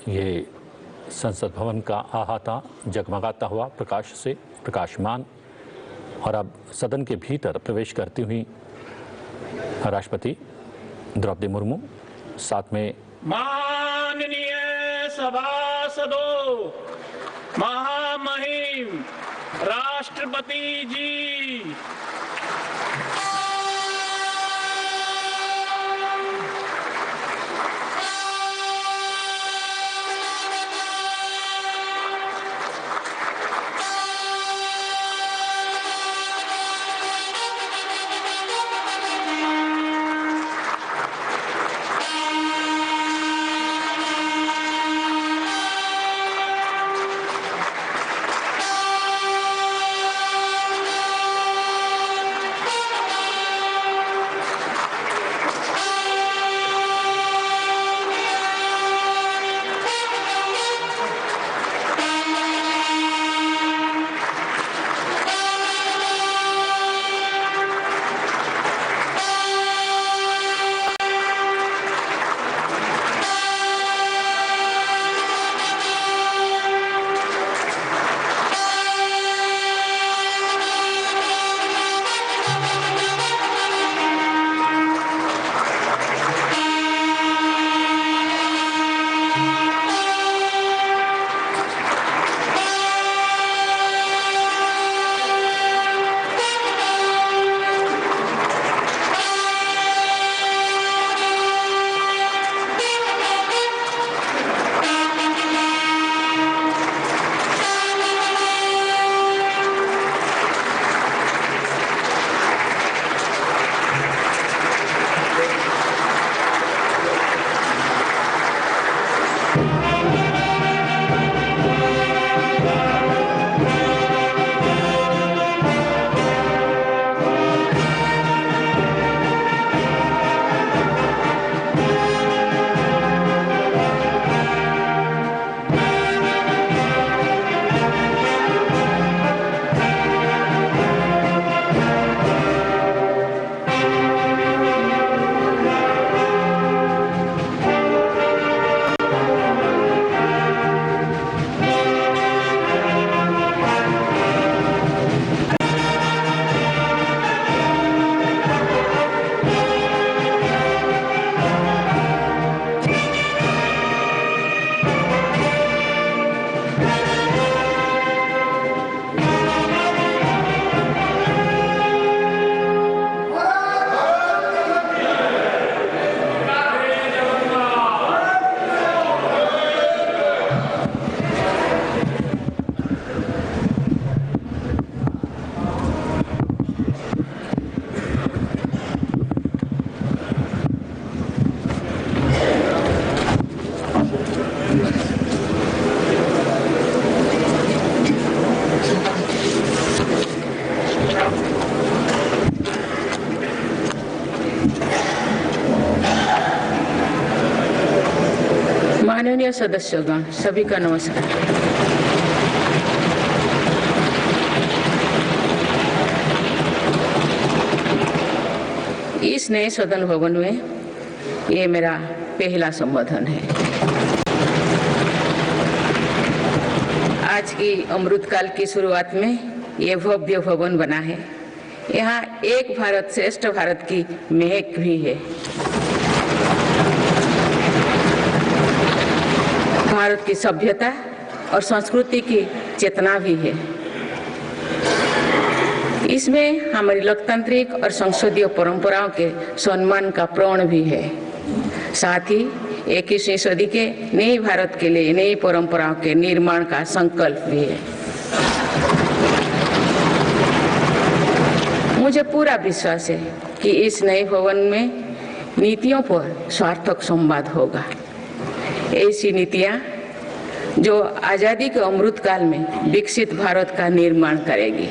ये संसद भवन का अहाता जगमगाता हुआ प्रकाश से प्रकाशमान, और अब सदन के भीतर प्रवेश करती हुई राष्ट्रपति द्रौपदी मुर्मू, साथ में माननीय सभासदों, महामहिम राष्ट्रपति जी, माननीय सदस्यगण, सभी का नमस्कार। इस नए सदन भवन में ये मेरा पहला संबोधन है। आज की अमृतकाल की शुरुआत में ये भव्य भवन बना है। यहाँ एक भारत श्रेष्ठ भारत की महक भी है। भारत की सभ्यता और संस्कृति की चेतना भी है। इसमें हमारी लोकतांत्रिक और संसदीय परंपराओं के सम्मान का प्रण भी है। साथ ही 21वीं सदी के नए भारत के लिए नई परंपराओं के निर्माण का संकल्प भी है। मुझे पूरा विश्वास है कि इस नए भवन में नीतियों पर सार्थक संवाद होगा। ऐसी नीतियां जो आजादी के अमृत काल में विकसित भारत का निर्माण करेगी।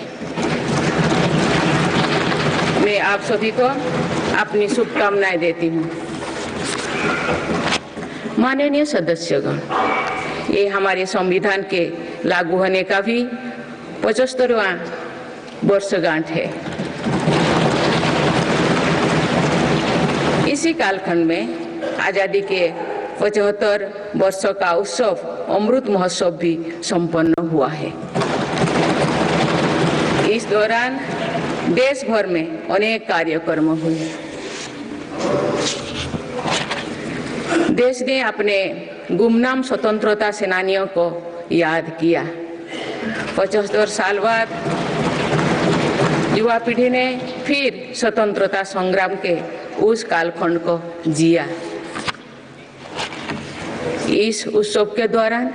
मैं आप सभी को अपनी शुभकामनाएं देती हूँ। माननीय सदस्यगण, ये हमारे संविधान के लागू होने का भी 75वां वर्षगांठ है। इसी कालखंड में आजादी के 75 वर्षों का उत्सव अमृत महोत्सव भी संपन्न हुआ है। इस दौरान देश भर में अनेक कार्यक्रम हुए। देश ने अपने गुमनाम स्वतंत्रता सेनानियों को याद किया। 75 साल बाद युवा पीढ़ी ने फिर स्वतंत्रता संग्राम के उस कालखंड को जिया। इस उत्सव के दौरान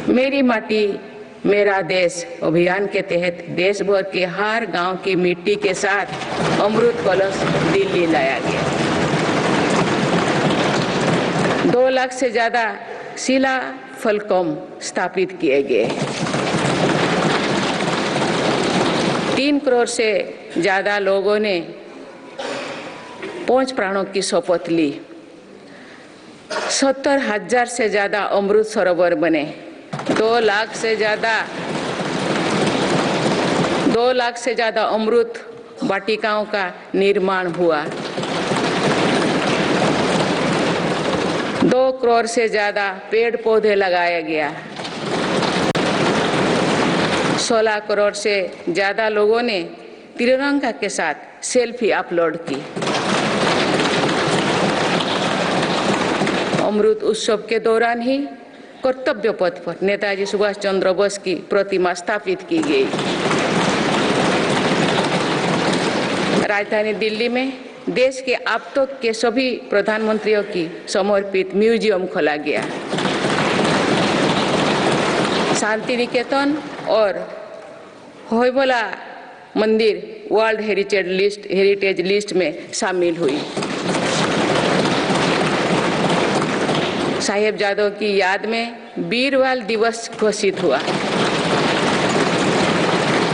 मेरी माटी मेरा देश अभियान के तहत देश भर के हर गांव की मिट्टी के साथ अमृत कलश दिल्ली लाया गया। 2 लाख से ज्यादा शिला फलकों स्थापित किए गए। 3 करोड़ से ज्यादा लोगों ने 5 प्राणों की शपथ ली। 70,000 से ज्यादा अमृत सरोवर बने। 2 लाख से ज्यादा अमृत वाटिकाओं का निर्माण हुआ। 2 करोड़ से ज्यादा पेड़ पौधे लगाया गया। 16 करोड़ से ज्यादा लोगों ने तिरंगा के साथ सेल्फी अपलोड की। अमृत उत्सव के दौरान ही कर्तव्य पथ पर नेताजी सुभाष चंद्र बोस की प्रतिमा स्थापित की गई। राजधानी दिल्ली में देश के अब तक के सभी प्रधानमंत्रियों की समर्पित म्यूजियम खोला गया। शांति निकेतन और होयबला मंदिर वर्ल्ड हेरिटेज लिस्ट में शामिल हुई। साहिबजादों की याद में वीरवाल दिवस घोषित हुआ।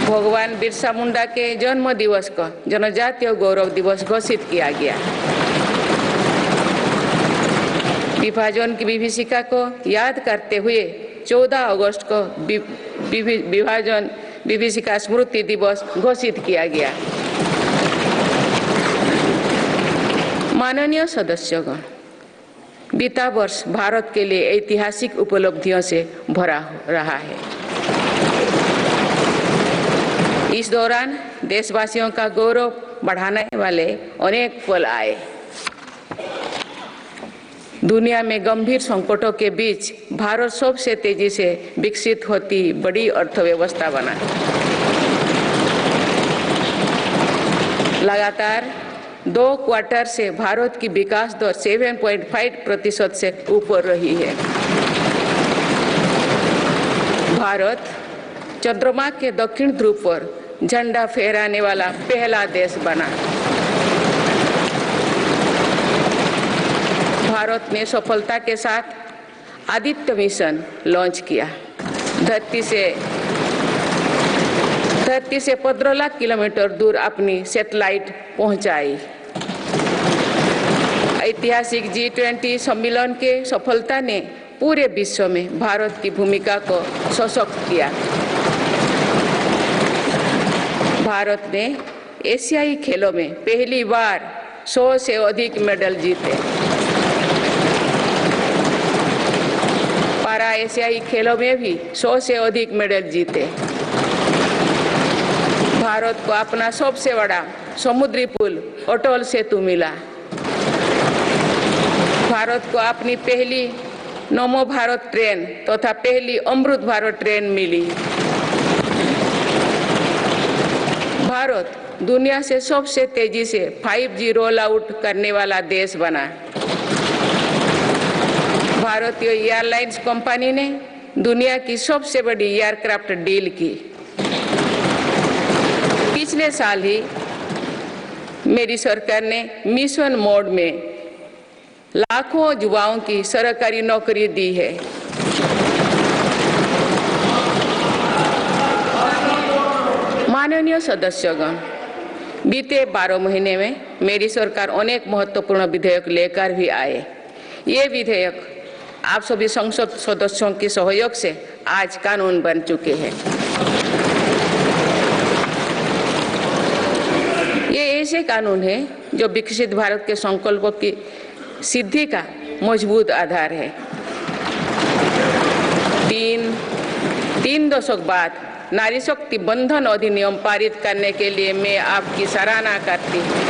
भगवान बिरसा मुंडा के जन्म दिवस को जनजातीय गौरव दिवस घोषित किया गया। विभाजन की विभीषिका को याद करते हुए 14 अगस्त को विभाजन विभीषिका स्मृति दिवस घोषित किया गया। माननीय सदस्यगण, बीता वर्ष भारत के लिए ऐतिहासिक उपलब्धियों से भरा रहा है। इस दौरान देशवासियों का गौरव बढ़ाने वाले अनेक पल आए। दुनिया में गंभीर संकटों के बीच भारत सबसे तेजी से विकसित होती बड़ी अर्थव्यवस्था बना। लगातार 2 क्वार्टर से भारत की विकास दर 7.5% से ऊपर रही है। भारत चंद्रमा के दक्षिण ध्रुव पर झंडा फहराने वाला पहला देश बना। भारत ने सफलता के साथ आदित्य मिशन लॉन्च किया। धरती से 15 लाख किलोमीटर दूर अपनी सैटेलाइट पहुंचाई। ऐतिहासिक G20 सम्मेलन के सफलता ने पूरे विश्व में भारत की भूमिका को सशक्त किया। भारत ने एशियाई खेलों में पहली बार 100 से अधिक मेडल जीते। पारा एशियाई खेलों में भी 100 से अधिक मेडल जीते। भारत को अपना सबसे बड़ा समुद्री पुल अटल सेतु मिला। भारत को अपनी पहली नमो भारत ट्रेन तथा पहली अमृत भारत ट्रेन मिली। भारत दुनिया से सबसे तेजी से 5G रोल आउट करने वाला देश बना। भारतीय एयरलाइंस कंपनी ने दुनिया की सबसे बड़ी एयरक्राफ्ट डील की। पिछले साल ही मेरी सरकार ने मिशन मोड में लाखों युवाओं की सरकारी नौकरी दी है। माननीय सदस्यगण, बीते 12 महीने में मेरी सरकार अनेक महत्वपूर्ण विधेयक लेकर भी आए। ये विधेयक आप सभी संसद सदस्यों के सहयोग से आज कानून बन चुके हैं। ये ऐसे कानून हैं जो विकसित भारत के संकल्पों की सिद्धि का मजबूत आधार है। तीन दशक बाद नारी शक्ति बंधन अधिनियम पारित करने के लिए मैं आपकी सराहना करती हूँ।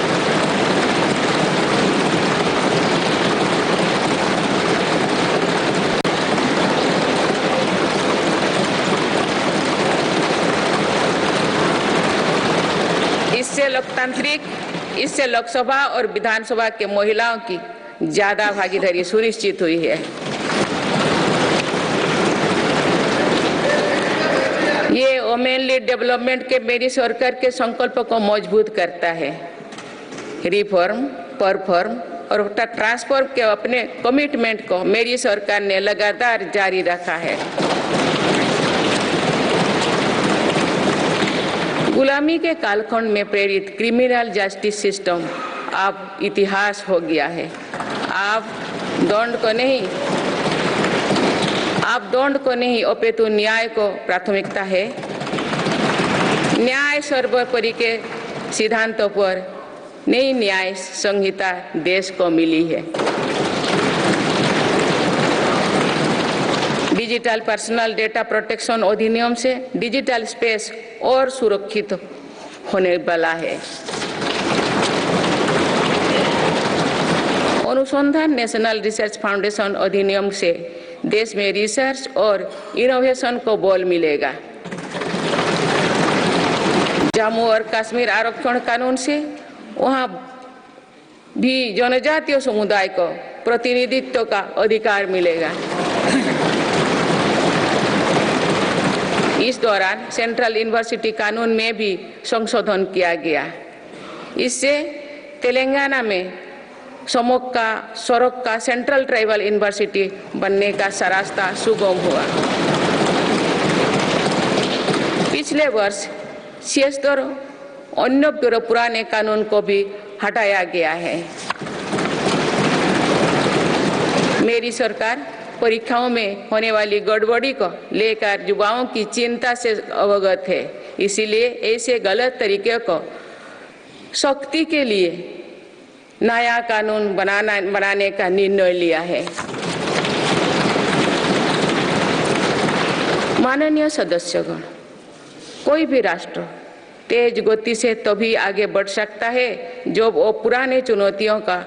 इससे लोकसभा और विधानसभा के महिलाओं की ज्यादा भागीदारी सुनिश्चित हुई है। ये वुमेनली डेवलपमेंट के मेरी सरकार के संकल्प को मजबूत करता है। रिफॉर्म, परफॉर्म और ट्रांसफॉर्म के अपने कमिटमेंट को मेरी सरकार ने लगातार जारी रखा है। गुलामी के कालखंड में प्रेरित क्रिमिनल जस्टिस सिस्टम अब इतिहास हो गया है। आप दंड को नहीं अपितु न्याय को प्राथमिकता है। न्याय सर्वोपरि के सिद्धांतों पर नई न्याय संहिता देश को मिली है। डिजिटल पर्सनल डेटा प्रोटेक्शन अधिनियम से डिजिटल स्पेस और सुरक्षित होने वाला है। अनुसंधान नेशनल रिसर्च फाउंडेशन अधिनियम से देश में रिसर्च और इनोवेशन को बल मिलेगा। जम्मू और कश्मीर आरक्षण कानून से वहां भी जनजातीय समुदाय को प्रतिनिधित्व का अधिकार मिलेगा। इस दौरान सेंट्रल यूनिवर्सिटी कानून में भी संशोधन किया गया। इससे तेलंगाना में सरोक का सेंट्रल ट्राइबल यूनिवर्सिटी बनने का रास्ता सुगम हुआ। पिछले वर्ष 76 अन्य पुराने कानून को भी हटाया गया है। मेरी सरकार परीक्षाओं में होने वाली गड़बड़ी को लेकर युवाओं की चिंता से अवगत है। इसीलिए ऐसे गलत तरीके को सख्ती के लिए नया कानून बनाने का निर्णय लिया है। माननीय सदस्यगण, कोई भी राष्ट्र तेज गति से तभी आगे बढ़ सकता है जब वो पुराने चुनौतियों का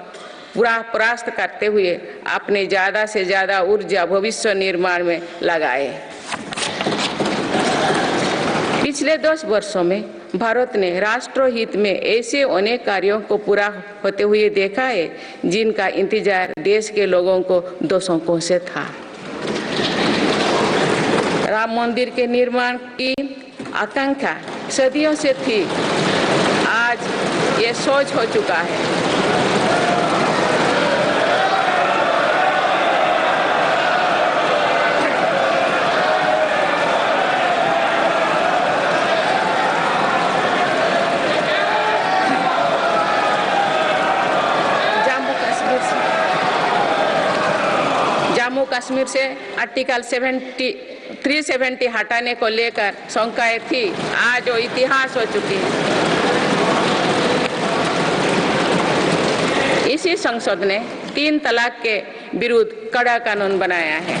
परास्त करते हुए अपने ज्यादा से ज्यादा ऊर्जा भविष्य निर्माण में लगाए। पिछले 10 वर्षों में भारत ने राष्ट्र हित में ऐसे अनेक कार्यों को पूरा होते हुए देखा है जिनका इंतजार देश के लोगों को दशकों से था। राम मंदिर के निर्माण की आकांक्षा सदियों से थी, आज ये सोच हो चुका है। जम्मू कश्मीर से आर्टिकल 370 हटाने को लेकर शंकाएं थी, आज वो इतिहास हो चुकी है। इसी संसद ने 3 तलाक के विरुद्ध कड़ा कानून बनाया है।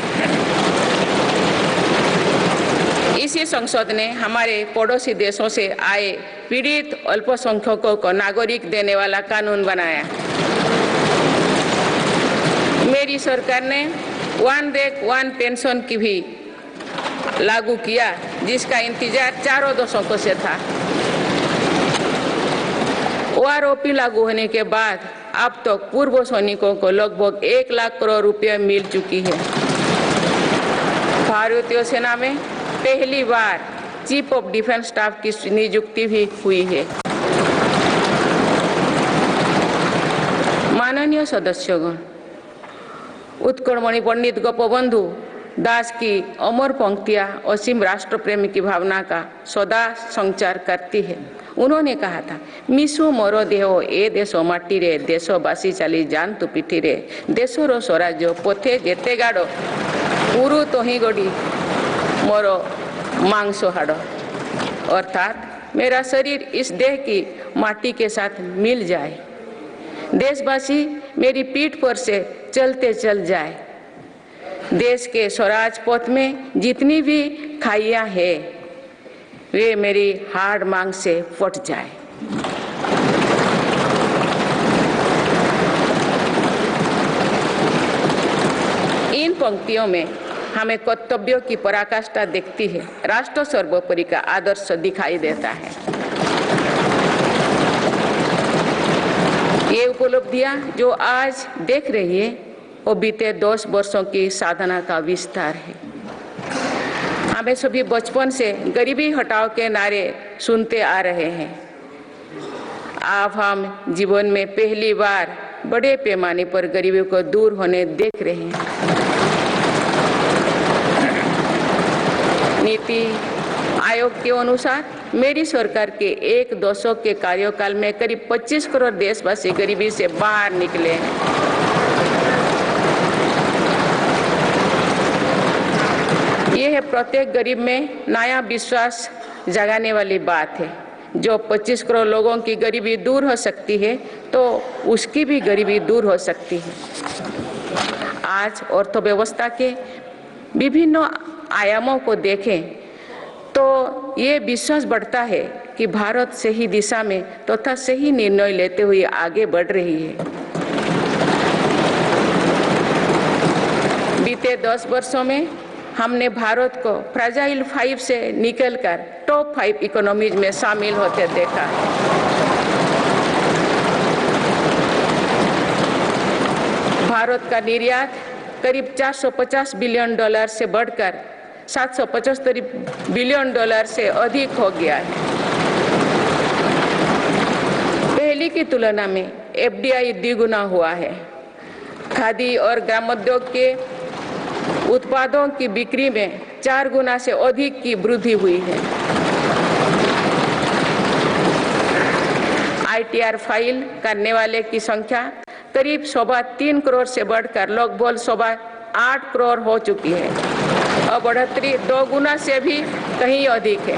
इसी संसद ने हमारे पड़ोसी देशों से आए पीड़ित अल्पसंख्यकों को नागरिक देने वाला कानून बनाया। मेरी सरकार ने वन रैंक वन पेंशन की भी लागू किया, जिसका इंतजार 4 दशकों से था। ओआरओपी लागू होने के बाद अब तक पूर्व सैनिकों को लगभग 1 लाख करोड़ रुपए मिल चुकी है। भारतीय सेना में पहली बार चीफ ऑफ डिफेंस स्टाफ की नियुक्ति भी हुई है। माननीय सदस्यगण, उत्कलमणि पंडित गोपबंधु दास की अमर पंक्तियां असीम राष्ट्र प्रेम की भावना का सदा संचार करती है। उन्होंने कहा था, मिशु मोर देह ए देश माटी रे, देशवासी चली जान तु पिठी रे, देशर स्वराज्य पथे जेते गाड़, गुरु तोही गड़ी मोर मांस हाड़। अर्थात मेरा शरीर इस देह की माटी के साथ मिल जाए, देशवासी मेरी पीठ पर से चलते चल जाए। देश के स्वराज पथ में जितनी भी खाइयां हैं वे मेरी हार्ड मांग से फट जाए। इन पंक्तियों में हमें कर्तव्यों की पराकाष्ठा दिखती है। राष्ट्र सर्वोपरि का आदर्श दिखाई देता है। ये उपलब्धियां जो आज देख रही है वो बीते 10 वर्षों की साधना का विस्तार है। हमें सभी बचपन से गरीबी हटाओ के नारे सुनते आ रहे हैं। अब हम जीवन में पहली बार बड़े पैमाने पर गरीबी को दूर होने देख रहे हैं। नीति आयोग के अनुसार मेरी सरकार के एक दशक के कार्यकाल में करीब 25 करोड़ देशवासी गरीबी से बाहर निकले हैं। यह है प्रत्येक गरीब में नया विश्वास जगाने वाली बात है। जो 25 करोड़ लोगों की गरीबी दूर हो सकती है तो उसकी भी गरीबी दूर हो सकती है। आज अर्थव्यवस्था के विभिन्न आयामों को देखें तो ये विश्वास बढ़ता है कि भारत सही दिशा में तथा सही निर्णय लेते हुए आगे बढ़ रही है। बीते 10 वर्षों में हमने भारत को फ्रेजाइल 5 से निकलकर टॉप 5 इकोनॉमीज में शामिल होते देखा है। भारत का निर्यात करीब $450 बिलियन से बढ़कर $775 बिलियन से अधिक हो गया है। पहले की तुलना में FDI द्विगुना हुआ है। खादी और ग्रामोद्योग के उत्पादों की बिक्री में 4 गुना से अधिक की वृद्धि हुई है। ITR फाइल करने वाले की संख्या करीब 3.25 करोड़ से बढ़कर लगभग 8.25 करोड़ हो चुकी है और बढ़ोतरी 2 गुना से भी कहीं अधिक है।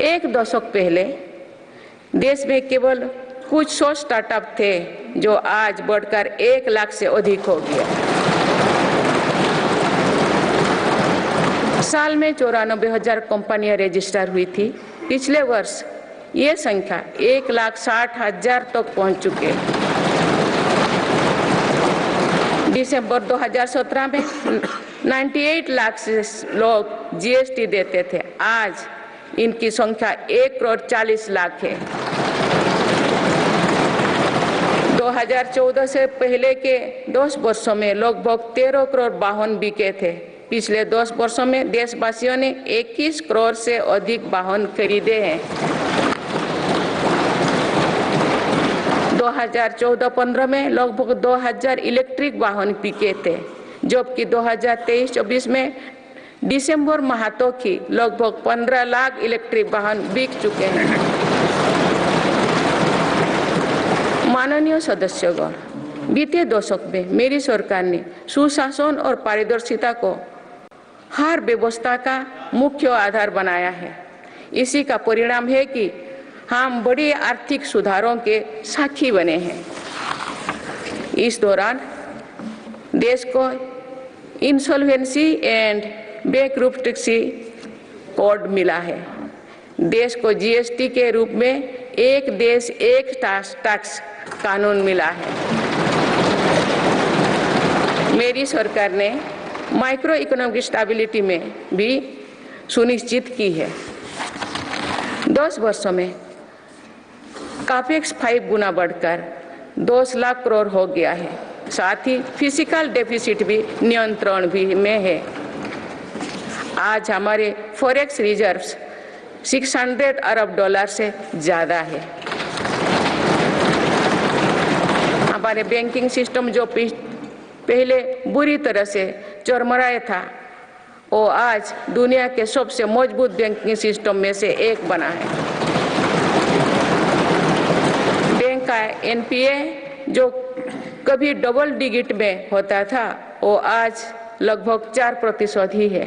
एक दशक पहले देश में केवल कुछ 100 स्टार्टअप थे जो आज बढ़कर 1 लाख से अधिक हो गया। साल में 94,000 कंपनियां रजिस्टर हुई थी। पिछले वर्ष ये संख्या 1,60,000 तक पहुंच चुके हैं। दिसंबर 2017 में 98 लाख से लोग GST देते थे। आज इनकी संख्या 1,40,00,000 है। 2014 से पहले के 10 वर्षों में लगभग 13 करोड़ वाहन बिके थे। पिछले 10 वर्षों में देशवासियों ने 21 करोड़ से अधिक वाहन खरीदे हैं। 2014-15 में लगभग 2000 इलेक्ट्रिक वाहन बिके थे, जबकि 2023-24 में दिसंबर माह तक ही लगभग 15 लाख इलेक्ट्रिक वाहन बिक चुके हैं। माननीय सदस्यगण, बीते दशक में मेरी सरकार ने सुशासन और पारदर्शिता को हर व्यवस्था का मुख्य आधार बनाया है। इसी का परिणाम है कि हम बड़े आर्थिक सुधारों के साक्षी बने हैं। इस दौरान देश को इंसॉल्वेंसी एंड बैंकरप्सी कोड मिला है। देश को GST के रूप में एक देश एक टैक्स कानून मिला है। मेरी सरकार ने माइक्रो इकोनॉमिक स्टेबिलिटी में भी सुनिश्चित की है। 10 वर्षों में कैपेक्स 5 गुना बढ़कर 10 लाख करोड़ हो गया है। साथ ही फिजिकल डेफिसिट भी नियंत्रण भी में है। आज हमारे फॉरेक्स रिजर्व्स $600 अरब से ज्यादा है। हमारे बैंकिंग सिस्टम जो पहले बुरी तरह से चरमराया था, वो आज दुनिया के सबसे मजबूत बैंकिंग सिस्टम में से एक बना है। बैंक का NPA जो कभी डबल डिजिट में होता था, वो आज लगभग 4% ही है।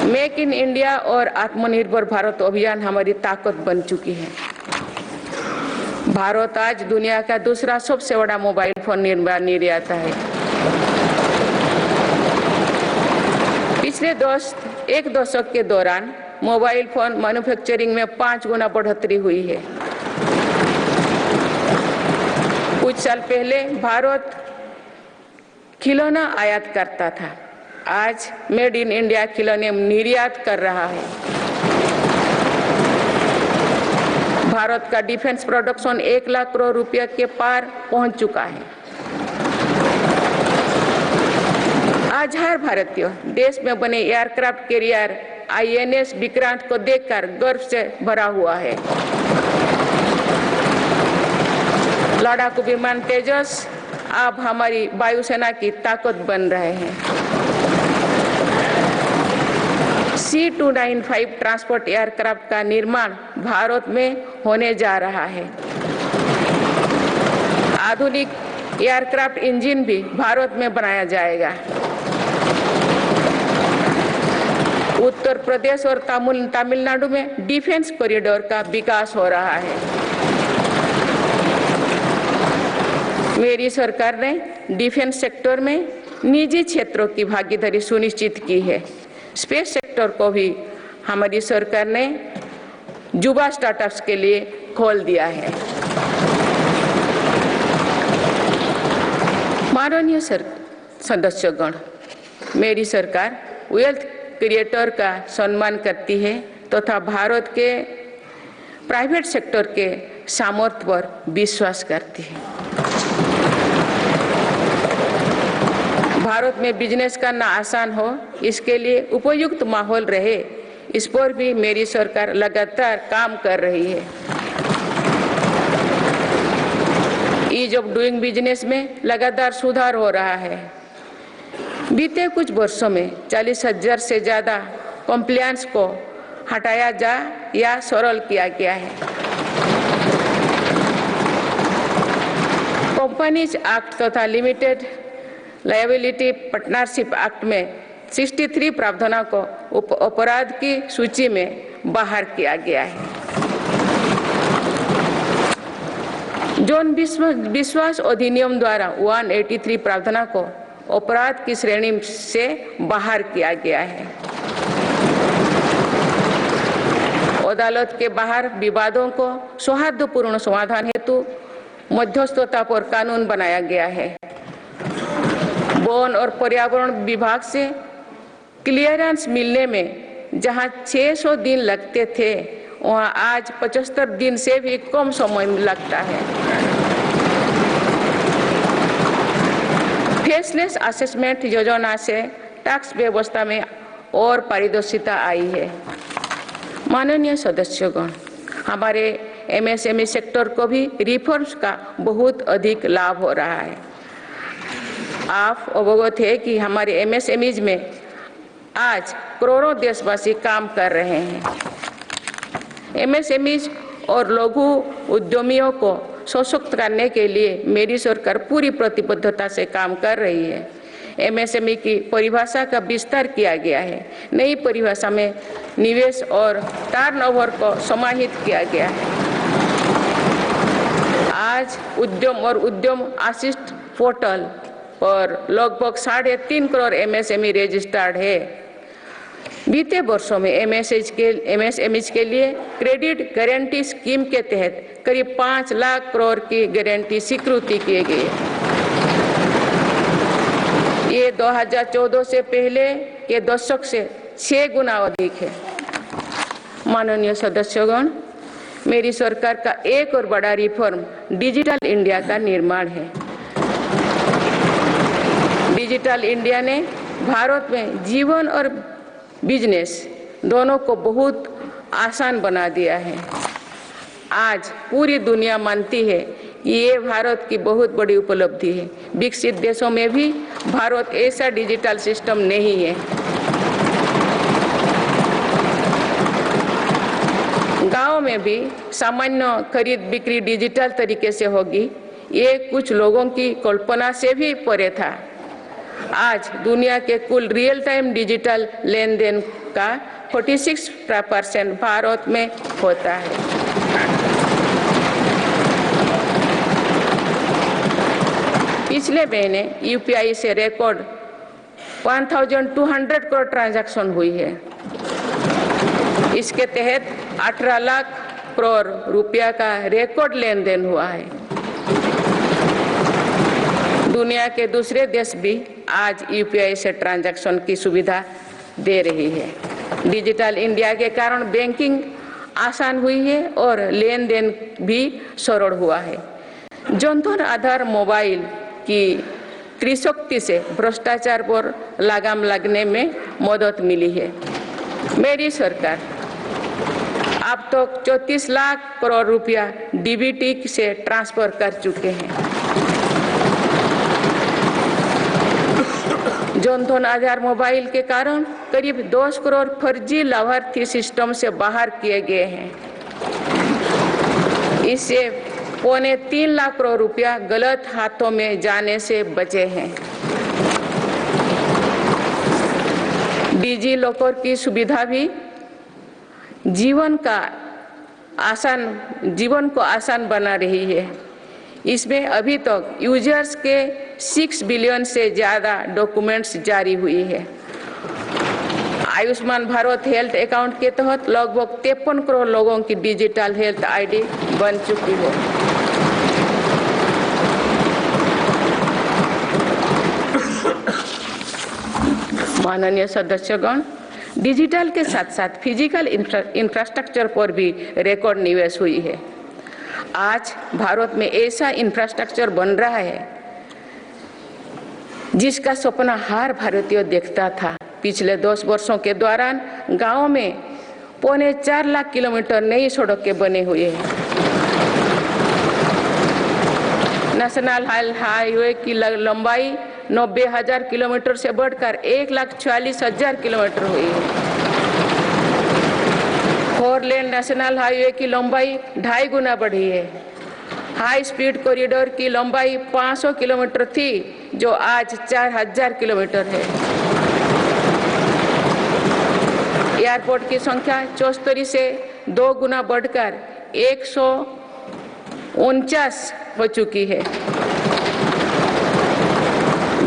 मेक इन इंडिया और आत्मनिर्भर भारत अभियान हमारी ताकत बन चुकी है। भारत आज दुनिया का दूसरा सबसे बड़ा मोबाइल फोन निर्माता है। पिछले एक दशक के दौरान मोबाइल फोन मैन्युफैक्चरिंग में 5 गुना बढ़ोतरी हुई है। कुछ साल पहले भारत खिलौना आयात करता था, आज मेड इन इंडिया खिलौने निर्यात कर रहा है। भारत का डिफेंस प्रोडक्शन 1 लाख करोड़ रुपए के पार पहुंच चुका है। आज हर भारतीय देश में बने एयरक्राफ्ट कैरियर INS विक्रांत को देखकर गर्व से भरा हुआ है। लड़ाकू विमान तेजस अब हमारी वायुसेना की ताकत बन रहे हैं। C295 ट्रांसपोर्ट एयरक्राफ्ट का निर्माण भारत में होने जा रहा है। आधुनिक एयरक्राफ्ट इंजन भी भारत में बनाया जाएगा। उत्तर प्रदेश और तमिलनाडु में डिफेंस कॉरिडोर का विकास हो रहा है। मेरी सरकार ने डिफेंस सेक्टर में निजी क्षेत्रों की भागीदारी सुनिश्चित की है। स्पेस सेक्टर को भी हमारी सरकार ने युवा स्टार्टअप्स के लिए खोल दिया है। माननीय सदस्यगण, मेरी सरकार वेल्थ क्रिएटर का सम्मान करती है तथा भारत के प्राइवेट सेक्टर के सामर्थ्य पर विश्वास करती है। भारत में बिजनेस करना आसान हो, इसके लिए उपयुक्त माहौल रहे, इस पर भी मेरी सरकार लगातार काम कर रही है। ईज ऑफ डूइंग बिजनेस में लगातार सुधार हो रहा है। बीते कुछ वर्षों में 40,000 से ज्यादा कॉम्प्लायंस को हटाया जा या सरल किया गया है। कंपनीज एक्ट तथा लिमिटेड लायबिलिटी पार्टनरशिप एक्ट में 63 प्रावधानों को अपराध की सूची में बाहर किया गया है। जौन विश्वास अधिनियम द्वारा 183 प्रावधानों को अपराध की श्रेणी से बाहर किया गया है। अदालत के बाहर विवादों को सौहार्दपूर्ण समाधान हेतु मध्यस्थता पर कानून बनाया गया है। वन और पर्यावरण विभाग से क्लियरेंस मिलने में जहां 600 दिन लगते थे, वहां आज 75 दिन से भी कम समय लगता है। फेसलेस असेसमेंट योजना से टैक्स व्यवस्था में और पारदर्शिता आई है। माननीय सदस्यगण, हमारे MSME सेक्टर को भी रिफॉर्म्स का बहुत अधिक लाभ हो रहा है। आप अवगत है कि हमारे MSMEs में आज करोड़ों देशवासी काम कर रहे हैं। MSMEs और लघु उद्यमियों को सशक्त करने के लिए मेरी सरकार पूरी प्रतिबद्धता से काम कर रही है। MSME की परिभाषा का विस्तार किया गया है। नई परिभाषा में निवेश और टर्नओवर को समाहित किया गया है। आज उद्यम और उद्यम असिस्ट पोर्टल पर लगभग 3.5 करोड़ MSME रजिस्टर्ड है। बीते वर्षों में MSMEs के लिए क्रेडिट गारंटी स्कीम के तहत करीब 5 लाख करोड़ की गारंटी स्वीकृति किए गए। ये 2014 से पहले के दशक से 6 गुना अधिक है। माननीय सदस्यगण, मेरी सरकार का एक और बड़ा रिफॉर्म डिजिटल इंडिया का निर्माण है। डिजिटल इंडिया ने भारत में जीवन और बिजनेस दोनों को बहुत आसान बना दिया है। आज पूरी दुनिया मानती है कि ये भारत की बहुत बड़ी उपलब्धि है। विकसित देशों में भी भारत ऐसा डिजिटल सिस्टम नहीं है। गांव में भी सामान्य खरीद बिक्री डिजिटल तरीके से होगी, ये कुछ लोगों की कल्पना से भी परे था। आज दुनिया के कुल रियल टाइम डिजिटल लेन देन का 46% भारत में होता है। पिछले महीने यूपीआई से रिकॉर्ड 1200 करोड़ ट्रांजैक्शन हुई है। इसके तहत 18 लाख करोड़ रुपया का रिकॉर्ड लेन देन हुआ है। दुनिया के दूसरे देश भी आज यूपीआई से ट्रांजैक्शन की सुविधा दे रही है। डिजिटल इंडिया के कारण बैंकिंग आसान हुई है और लेन देन भी सरल हुआ है। जनधन आधार मोबाइल की त्रिशक्ति से भ्रष्टाचार पर लगाम लगने में मदद मिली है। मेरी सरकार अब तक 34 लाख करोड़ रुपया डीबीटी से ट्रांसफर कर चुके हैं। जनधन आधार मोबाइल के कारण करीब 10 करोड़ फर्जी लाभार्थी सिस्टम से बाहर किए गए हैं। इससे 3.25 लाख करोड़ रुपया गलत हाथों में जाने से बचे हैं। डिजी लॉकर की सुविधा भी जीवन को आसान बना रही है। इसमें अभी तक यूजर्स के 6 बिलियन से ज़्यादा डॉक्यूमेंट्स जारी हुई है। आयुष्मान भारत हेल्थ अकाउंट के तहत लगभग 53 करोड़ लोगों की डिजिटल हेल्थ आईडी बन चुकी है। माननीय सदस्यगण, डिजिटल के साथ साथ फिजिकल इंफ्रास्ट्रक्चर पर भी रिकॉर्ड निवेश हुई है। आज भारत में ऐसा इंफ्रास्ट्रक्चर बन रहा है जिसका सपना हर भारतीय देखता था। पिछले 10 वर्षों के दौरान गांवों में 4.25 लाख किलोमीटर नई सड़कें बने हुए हैं। नेशनल हाईवे की लंबाई 90,000 किलोमीटर से बढ़कर 1,40,000 किलोमीटर हुई है। 4 लेन नेशनल हाईवे की लंबाई 2.5 गुना बढ़ी है। हाई स्पीड कॉरिडोर की लंबाई 500 किलोमीटर थी, जो आज 4,000 किलोमीटर है। एयरपोर्ट की संख्या 74 से 2 गुना बढ़कर 149 हो चुकी है।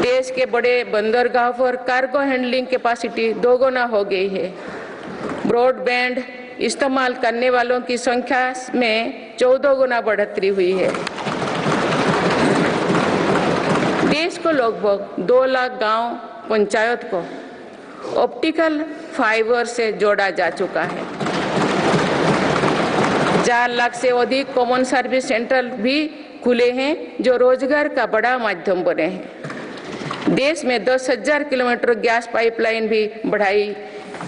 देश के बड़े बंदरगाह पर कार्गो हैंडलिंग कैपेसिटी 2 गुना हो गई है। ब्रॉडबैंड इस्तेमाल करने वालों की संख्या में 14 गुना बढ़ोतरी हुई है। देश को लगभग 2 लाख गांव पंचायत को ऑप्टिकल फाइबर से जोड़ा जा चुका है। 4 लाख से अधिक कॉमन सर्विस सेंटर भी खुले हैं, जो रोजगार का बड़ा माध्यम बने हैं। देश में 10,000 किलोमीटर गैस पाइपलाइन भी बढ़ाई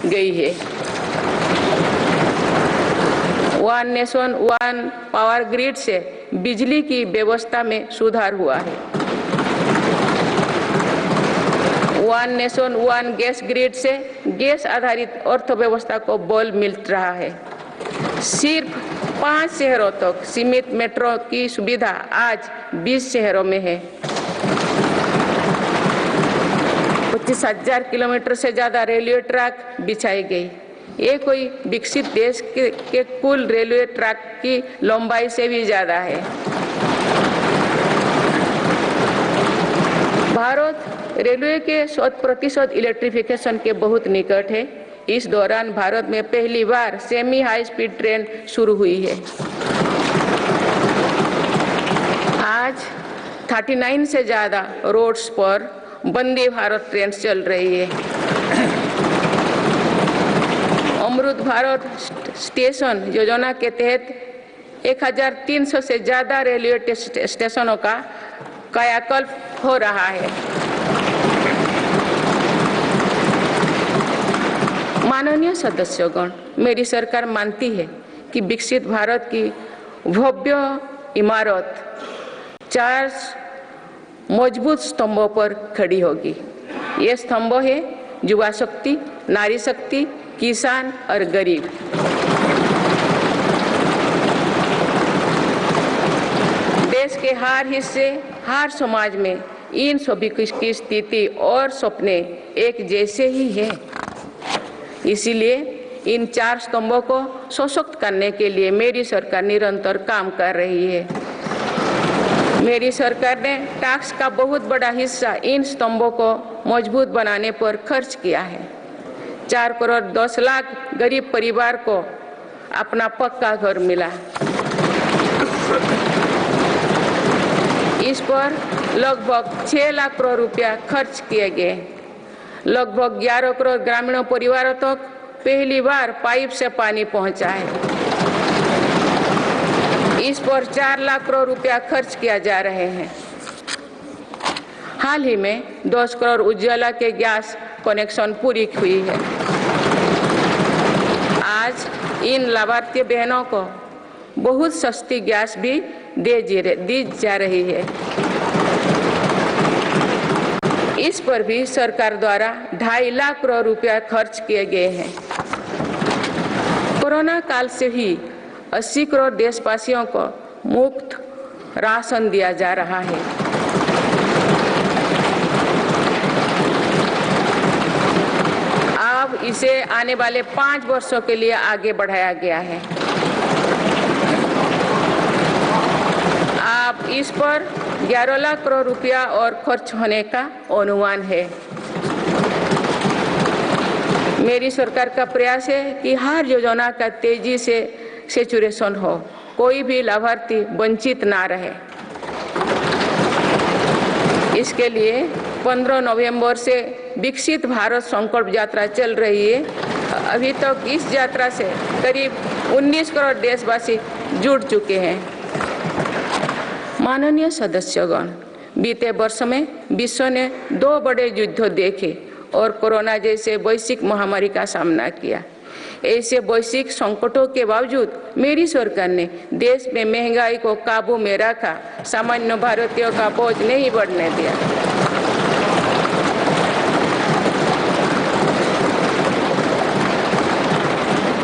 गई है। One nation one power grid से बिजली की व्यवस्था में सुधार हुआ है। One nation one gas grid से गैस आधारित अर्थव्यवस्था को बल मिल रहा है। सिर्फ 5 शहरों तक सीमित मेट्रो की सुविधा आज 20 शहरों में है। 25,000 किलोमीटर से ज्यादा रेलवे ट्रैक बिछाई गई। ये कोई विकसित देश के कुल रेलवे ट्रैक की लंबाई से भी ज्यादा है। भारत रेलवे के 100% इलेक्ट्रिफिकेशन के बहुत निकट है। इस दौरान भारत में पहली बार सेमी हाई स्पीड ट्रेन शुरू हुई है। आज 39 से ज्यादा रोड्स पर वंदे भारत ट्रेन चल रही है। अमृत भारत स्टेशन योजना के तहत 1,300 से ज्यादा रेलवे स्टेशनों का कायाकल्प हो रहा है। माननीय सदस्यगण, मेरी सरकार मानती है कि विकसित भारत की भव्य इमारत 4 मजबूत स्तंभों पर खड़ी होगी। ये स्तंभ है युवा शक्ति, नारी शक्ति, किसान और गरीब। देश के हर हिस्से, हर समाज में इन सभी की स्थिति और सपने एक जैसे ही हैं। इसीलिए इन 4 स्तंभों को सशक्त करने के लिए मेरी सरकार निरंतर काम कर रही है। मेरी सरकार ने टैक्स का बहुत बड़ा हिस्सा इन स्तंभों को मजबूत बनाने पर खर्च किया है। 4 करोड़ 10 लाख गरीब परिवार को अपना पक्का घर मिला। इस पर लगभग 6 लाख करोड़ रुपया खर्च किए गए। लगभग 11 करोड़ ग्रामीण परिवारों तक पहली बार पाइप से पानी पहुंचा है। इस पर 4 लाख करोड़ रुपया खर्च किया जा रहे हैं। हाल ही में 10 करोड़ उज्ज्वला के गैस कनेक्शन पूरी हुई है। आज इन लाभार्थी बहनों को बहुत सस्ती गैस भी दी जा रही है। इस पर भी सरकार द्वारा 2.5 लाख करोड़ रुपया खर्च किए गए हैं। कोरोना काल से ही 80 करोड़ देशवासियों को मुफ्त राशन दिया जा रहा है। अब इसे आने वाले 5 वर्षों के लिए आगे बढ़ाया गया है। अब इस पर 11 लाख करोड़ रुपया और खर्च होने का अनुमान है। मेरी सरकार का प्रयास है कि हर योजना का तेजी से सैचुरेशन हो, कोई भी लाभार्थी वंचित ना रहे। इसके लिए 15 नवंबर से विकसित भारत संकल्प यात्रा चल रही है। अभी तक इस यात्रा से करीब 19 करोड़ देशवासी जुड़ चुके हैं। माननीय सदस्यगण, बीते वर्ष में विश्व ने 2 बड़े युद्ध देखे और कोरोना जैसे वैश्विक महामारी का सामना किया। ऐसे वैश्विक संकटों के बावजूद मेरी सरकार ने देश में महंगाई को काबू में रखा, सामान्य भारतीयों का बोझ नहीं बढ़ने दिया।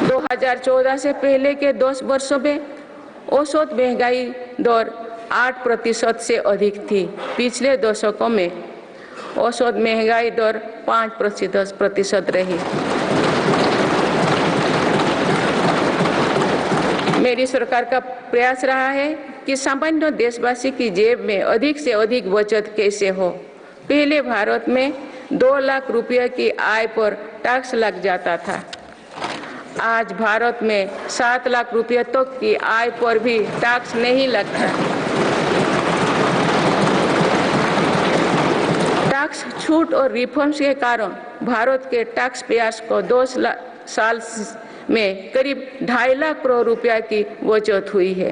दो 2014 से पहले के 10 वर्षों में औसत महंगाई दर 8% से अधिक थी। पिछले दशकों में औसत महंगाई दर 5% रही। मेरी सरकार का प्रयास रहा है कि सामान्य देशवासी की जेब में अधिक से अधिक बचत कैसे हो। पहले भारत में 2 लाख रुपये की आय पर टैक्स लग जाता था। आज भारत में 7 लाख रुपये तक की आय पर भी टैक्स नहीं लगता। टैक्स छूट और रिफॉर्म्स के कारण भारत के टैक्स पेयर्स को 2 साल में करीब 2.5 लाख करोड़ रुपया की बचत हुई है।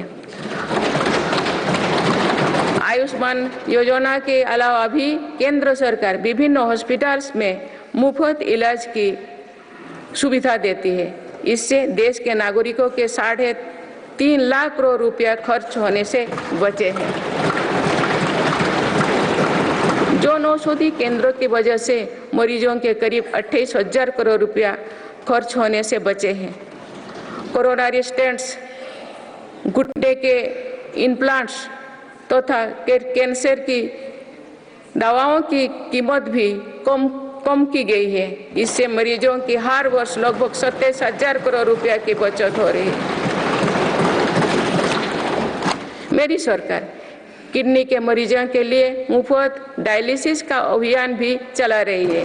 आयुष्मान योजना के अलावा भी केंद्र सरकार विभिन्न हॉस्पिटल्स में मुफ्त इलाज की सुविधा देती है। इससे देश के नागरिकों के 3.5 लाख करोड़ रुपया खर्च होने से बचे हैं। जन औषधि केंद्रों की वजह से मरीजों के करीब 28,000 करोड़ रुपया खर्च होने से बचे हैं। कोरोनरी स्टेंट्स, घुटने के इम्प्लांट्स तथा कैंसर की दवाओं की कीमत भी कम की गई है। इससे मरीजों की हर वर्ष लगभग 27,000 करोड़ रुपया की बचत हो रही है। मेरी सरकार किडनी के मरीजों के लिए मुफ्त डायलिसिस का अभियान भी चला रही है।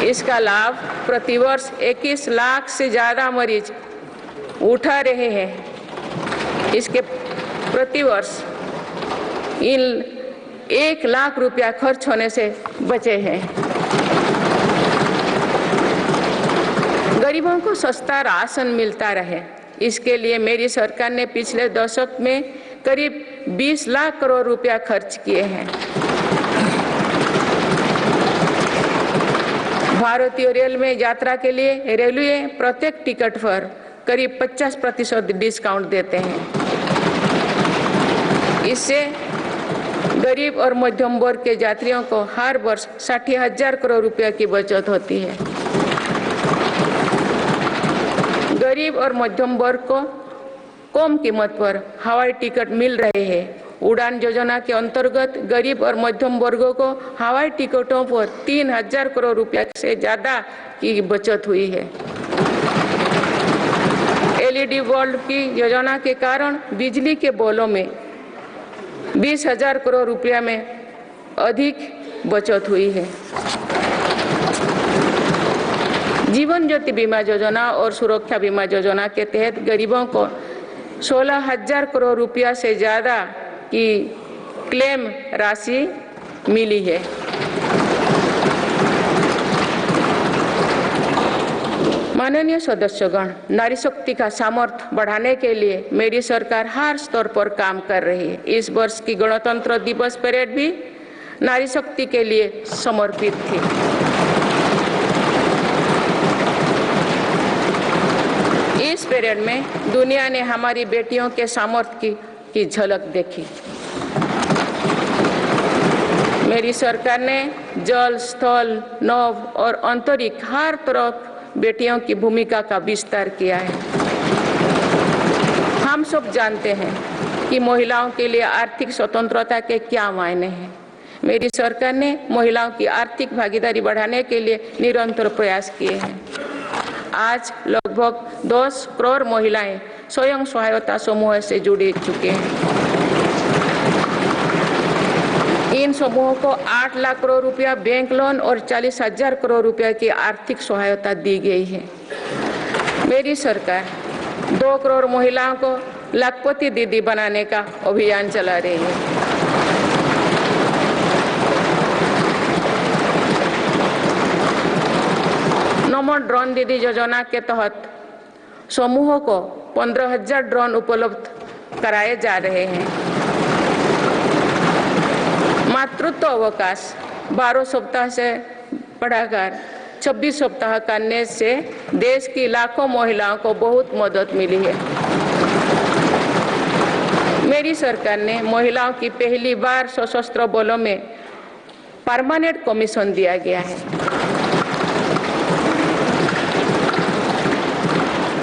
इसका लाभ प्रतिवर्ष 21 लाख से ज्यादा मरीज उठा रहे हैं। इसके प्रतिवर्ष 1 लाख रुपया खर्च होने से बचे हैं। गरीबों को सस्ता राशन मिलता रहे, इसके लिए मेरी सरकार ने पिछले दशक में करीब 20 लाख करोड़ रुपया खर्च किए हैं। भारतीय रेल में यात्रा के लिए रेलवे प्रत्येक टिकट पर करीब 50% डिस्काउंट देते हैं। इससे गरीब और मध्यम वर्ग के यात्रियों को हर वर्ष 60,000 करोड़ रुपया की बचत होती है। गरीब और मध्यम वर्ग को कम कीमत पर हवाई टिकट मिल रहे हैं। उड़ान योजना के अंतर्गत गरीब और मध्यम वर्गों को हवाई टिकटों पर 3,000 करोड़ रुपया से ज्यादा की बचत हुई है। LED बल्ब की योजना के कारण बिजली के बिलों में 20,000 करोड़ रुपया में अधिक बचत हुई है। जीवन ज्योति बीमा योजना और सुरक्षा बीमा योजना के तहत गरीबों को 16,000 करोड़ रुपया से ज़्यादा की क्लेम राशि मिली है। माननीय सदस्यगण, नारी शक्ति का सामर्थ्य बढ़ाने के लिए मेरी सरकार हर स्तर पर काम कर रही है। इस वर्ष की गणतंत्र दिवस परेड भी नारी शक्ति के लिए समर्पित थी। इस परेड में दुनिया ने हमारी बेटियों के सामर्थ्य की झलक देखी। मेरी सरकार ने जल, स्थल, नभ और अंतरिक्ष हर तरफ बेटियों की भूमिका का विस्तार किया है। हम सब जानते हैं कि महिलाओं के लिए आर्थिक स्वतंत्रता के क्या मायने हैं। मेरी सरकार ने महिलाओं की आर्थिक भागीदारी बढ़ाने के लिए निरंतर प्रयास किए हैं। आज लगभग 10 करोड़ महिलाएं स्वयं सहायता समूह से जुड़ चुके हैं। इन समूहों को 8 लाख करोड़ रुपया बैंक लोन और 40,000 करोड़ रुपया की आर्थिक सहायता दी गई है। मेरी सरकार 2 करोड़ महिलाओं को लाखपति दीदी बनाने का अभियान चला रही है। नमो ड्रोन दीदी योजना के तहत समूहों को 15,000 ड्रोन उपलब्ध कराए जा रहे हैं। मातृत्व अवकाश 12 सप्ताह से बढ़ाकर 26 सप्ताह करने से देश की लाखों महिलाओं को बहुत मदद मिली है। मेरी सरकार ने महिलाओं की पहली बार सशस्त्र बलों में परमानेंट कमीशन दिया गया है।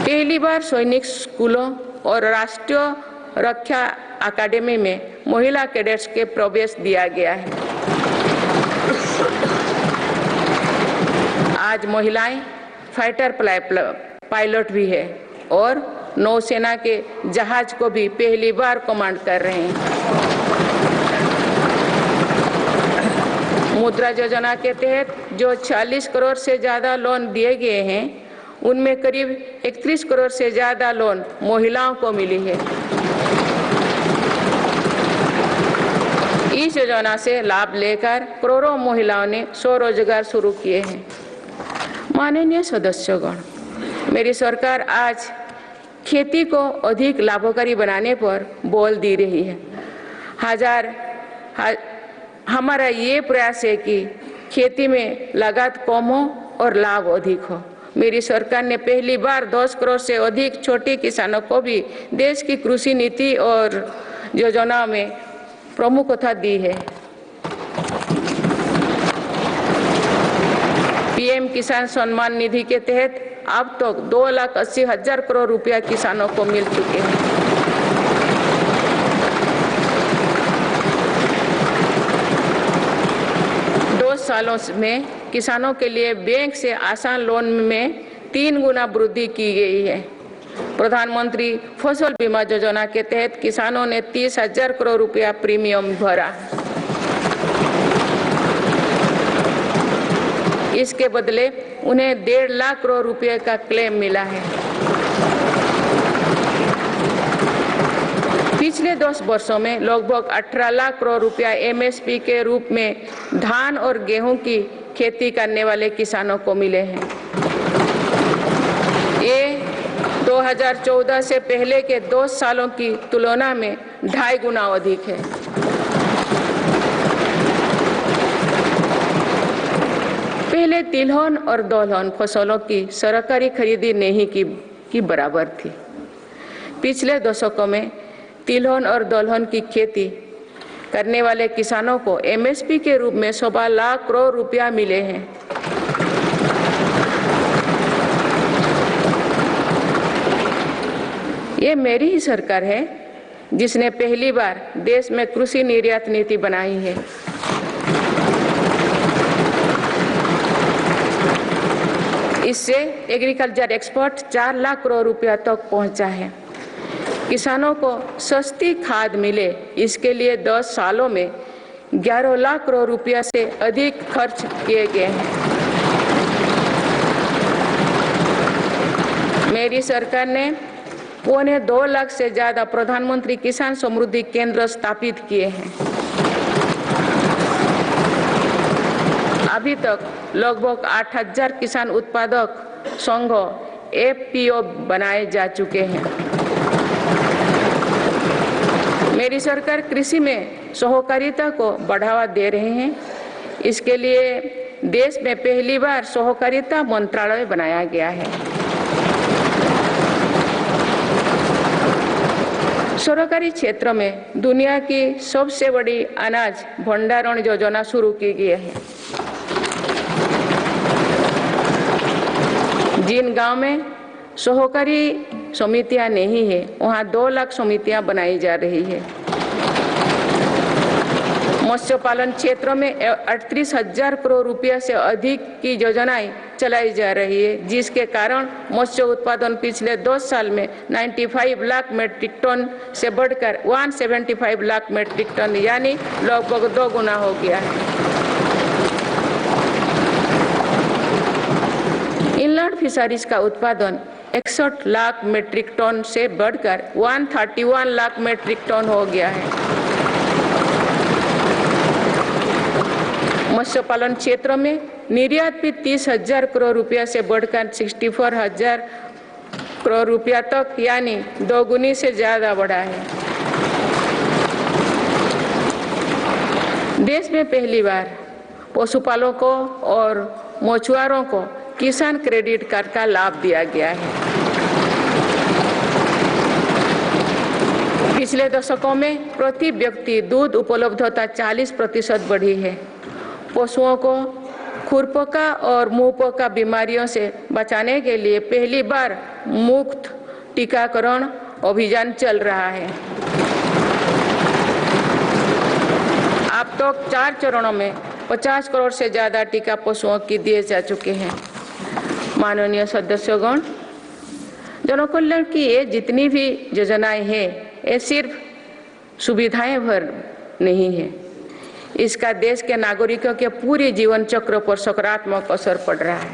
पहली बार सैनिक स्कूलों और राष्ट्रीय रक्षा अकादमी में महिला कैडेट्स के प्रवेश दिया गया है। आज महिलाएं फाइटर पायलट भी है और नौसेना के जहाज को भी पहली बार कमांड कर रहे हैं। मुद्रा योजना के तहत जो 40 करोड़ से ज्यादा लोन दिए गए हैं, उनमें करीब 31 करोड़ से ज्यादा लोन महिलाओं को मिली है। इस योजना से लाभ लेकर करोड़ों महिलाओं ने स्वरोजगार शुरू किए हैं। माननीय सदस्यगण, मेरी सरकार आज खेती को अधिक लाभकारी बनाने पर बल दे रही है। हमारा ये प्रयास है कि खेती में लागत कम हो और लाभ अधिक हो। मेरी सरकार ने पहली बार 10 करोड़ से अधिक छोटे किसानों को भी देश की कृषि नीति और योजना में प्रमुखता दी है। पीएम किसान सम्मान निधि के तहत अब तक 2,80,000 करोड़ रुपया किसानों को मिल चुके हैं। सालों में किसानों के लिए बैंक से आसान लोन में 3 गुना वृद्धि की गई है। प्रधानमंत्री फसल बीमा योजना के तहत किसानों ने 30,000 करोड़ रुपया प्रीमियम भरा। इसके बदले उन्हें 1.5 लाख करोड़ रुपए का क्लेम मिला है। पिछले 10 वर्षों में लगभग 18 लाख करोड़ रुपया एमएसपी के रूप में धान और गेहूं की खेती करने वाले किसानों को मिले हैं। ये 2014 से पहले के 2 सालों की तुलना में 2.5 गुना अधिक है। पहले तिलहन और दलहन फसलों की सरकारी खरीदी नहीं की बराबर थी। पिछले दशकों में तिलहन और दलहन की खेती करने वाले किसानों को एमएसपी के रूप में 1.25 लाख करोड़ रुपया मिले हैं। ये मेरी ही सरकार है जिसने पहली बार देश में कृषि निर्यात नीति बनाई है। इससे एग्रीकल्चर एक्सपोर्ट 4 लाख करोड़ रुपया तक पहुंचा है। किसानों को सस्ती खाद मिले, इसके लिए 10 सालों में 11 लाख करोड़ रुपया से अधिक खर्च किए गए हैं। मेरी सरकार ने 1.25 लाख से ज्यादा प्रधानमंत्री किसान समृद्धि केंद्र स्थापित किए हैं। अभी तक लगभग 8,000 किसान उत्पादक संघ FPO बनाए जा चुके हैं। मेरी सरकार कृषि में सहकारिता को बढ़ावा दे रहे हैं। इसके लिए देश में पहली बार सहकारिता मंत्रालय बनाया गया है। सरकारी क्षेत्र में दुनिया की सबसे बड़ी अनाज भंडारण योजना शुरू की गई है। जिन गांव में सहकारी समितियां नहीं है, वहां 2 लाख समितियां बनाई जा रही है। मत्स्य पालन क्षेत्र में 38,000 करोड़ रुपया से अधिक की योजनाएं चलाई जा रही है, जिसके कारण मत्स्य उत्पादन पिछले 10 साल में 95 लाख मीट्रिक टन से बढ़कर 175 लाख मीट्रिक टन यानी लगभग 2 गुना हो गया है। इनलैंड फिशरीज का उत्पादन 61 लाख मीट्रिक टन से बढ़कर 131 लाख मीट्रिक टन हो गया है। मत्स्य पालन क्षेत्र में निर्यात भी 30,000 करोड़ रुपया से बढ़कर 64,000 करोड़ रुपया तक यानी 2 गुनी से ज्यादा बढ़ा है। देश में पहली बार पशुपालकों और मछुआरों को किसान क्रेडिट कार्ड का लाभ दिया गया है। पिछले दशकों में प्रति व्यक्ति दूध उपलब्धता 40% बढ़ी है। पशुओं को खुरपका और मुंहपका बीमारियों से बचाने के लिए पहली बार मुफ्त टीकाकरण अभियान चल रहा है। अब तक 4 चरणों में 50 करोड़ से ज्यादा टीका पशुओं की दिए जा चुके हैं। माननीय सदस्यगण, जनकल्याण की ये जितनी भी योजनाएं हैं, ये सिर्फ सुविधाएं भर नहीं है, इसका देश के नागरिकों के पूरे जीवन चक्र पर सकारात्मक असर पड़ रहा है।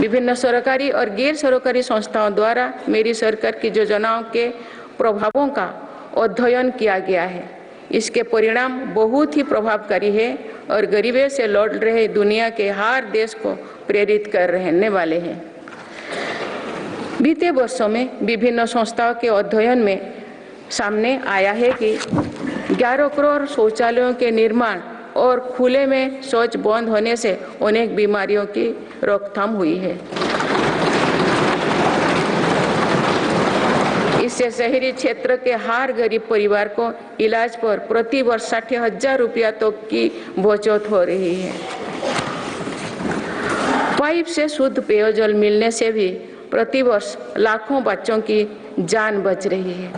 विभिन्न सरकारी और गैर सरकारी संस्थाओं द्वारा मेरी सरकार की योजनाओं के प्रभावों का अध्ययन किया गया है। इसके परिणाम बहुत ही प्रभावकारी है और गरीबी से लड़ रहे दुनिया के हर देश को प्रेरित कर रहने वाले हैं। बीते वर्षों में विभिन्न संस्थाओं के अध्ययन में सामने आया है कि 11 करोड़ शौचालयों के निर्माण और खुले में शौच बंद होने से अनेक बीमारियों की रोकथाम हुई है। इससे शहरी क्षेत्र के हर गरीब परिवार को इलाज पर प्रति वर्ष 60,000 रुपया तक की बचत हो रही है। पाइप से शुद्ध पेयजल मिलने से भी प्रति वर्ष लाखों बच्चों की जान बच रही है।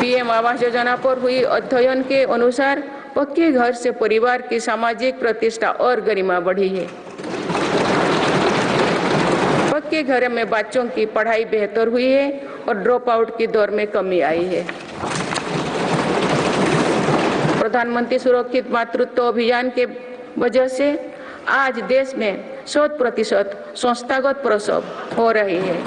पीएम आवास योजना पर हुई अध्ययन के अनुसार पक्के घर से परिवार की सामाजिक प्रतिष्ठा और गरिमा बढ़ी है। पक्के घर में बच्चों की पढ़ाई बेहतर हुई है और ड्रॉप आउट की दर में कमी आई है। प्रधानमंत्री सुरक्षित मातृत्व अभियान के वजह से आज देश में 100% संस्थागत प्रसव हो रही है।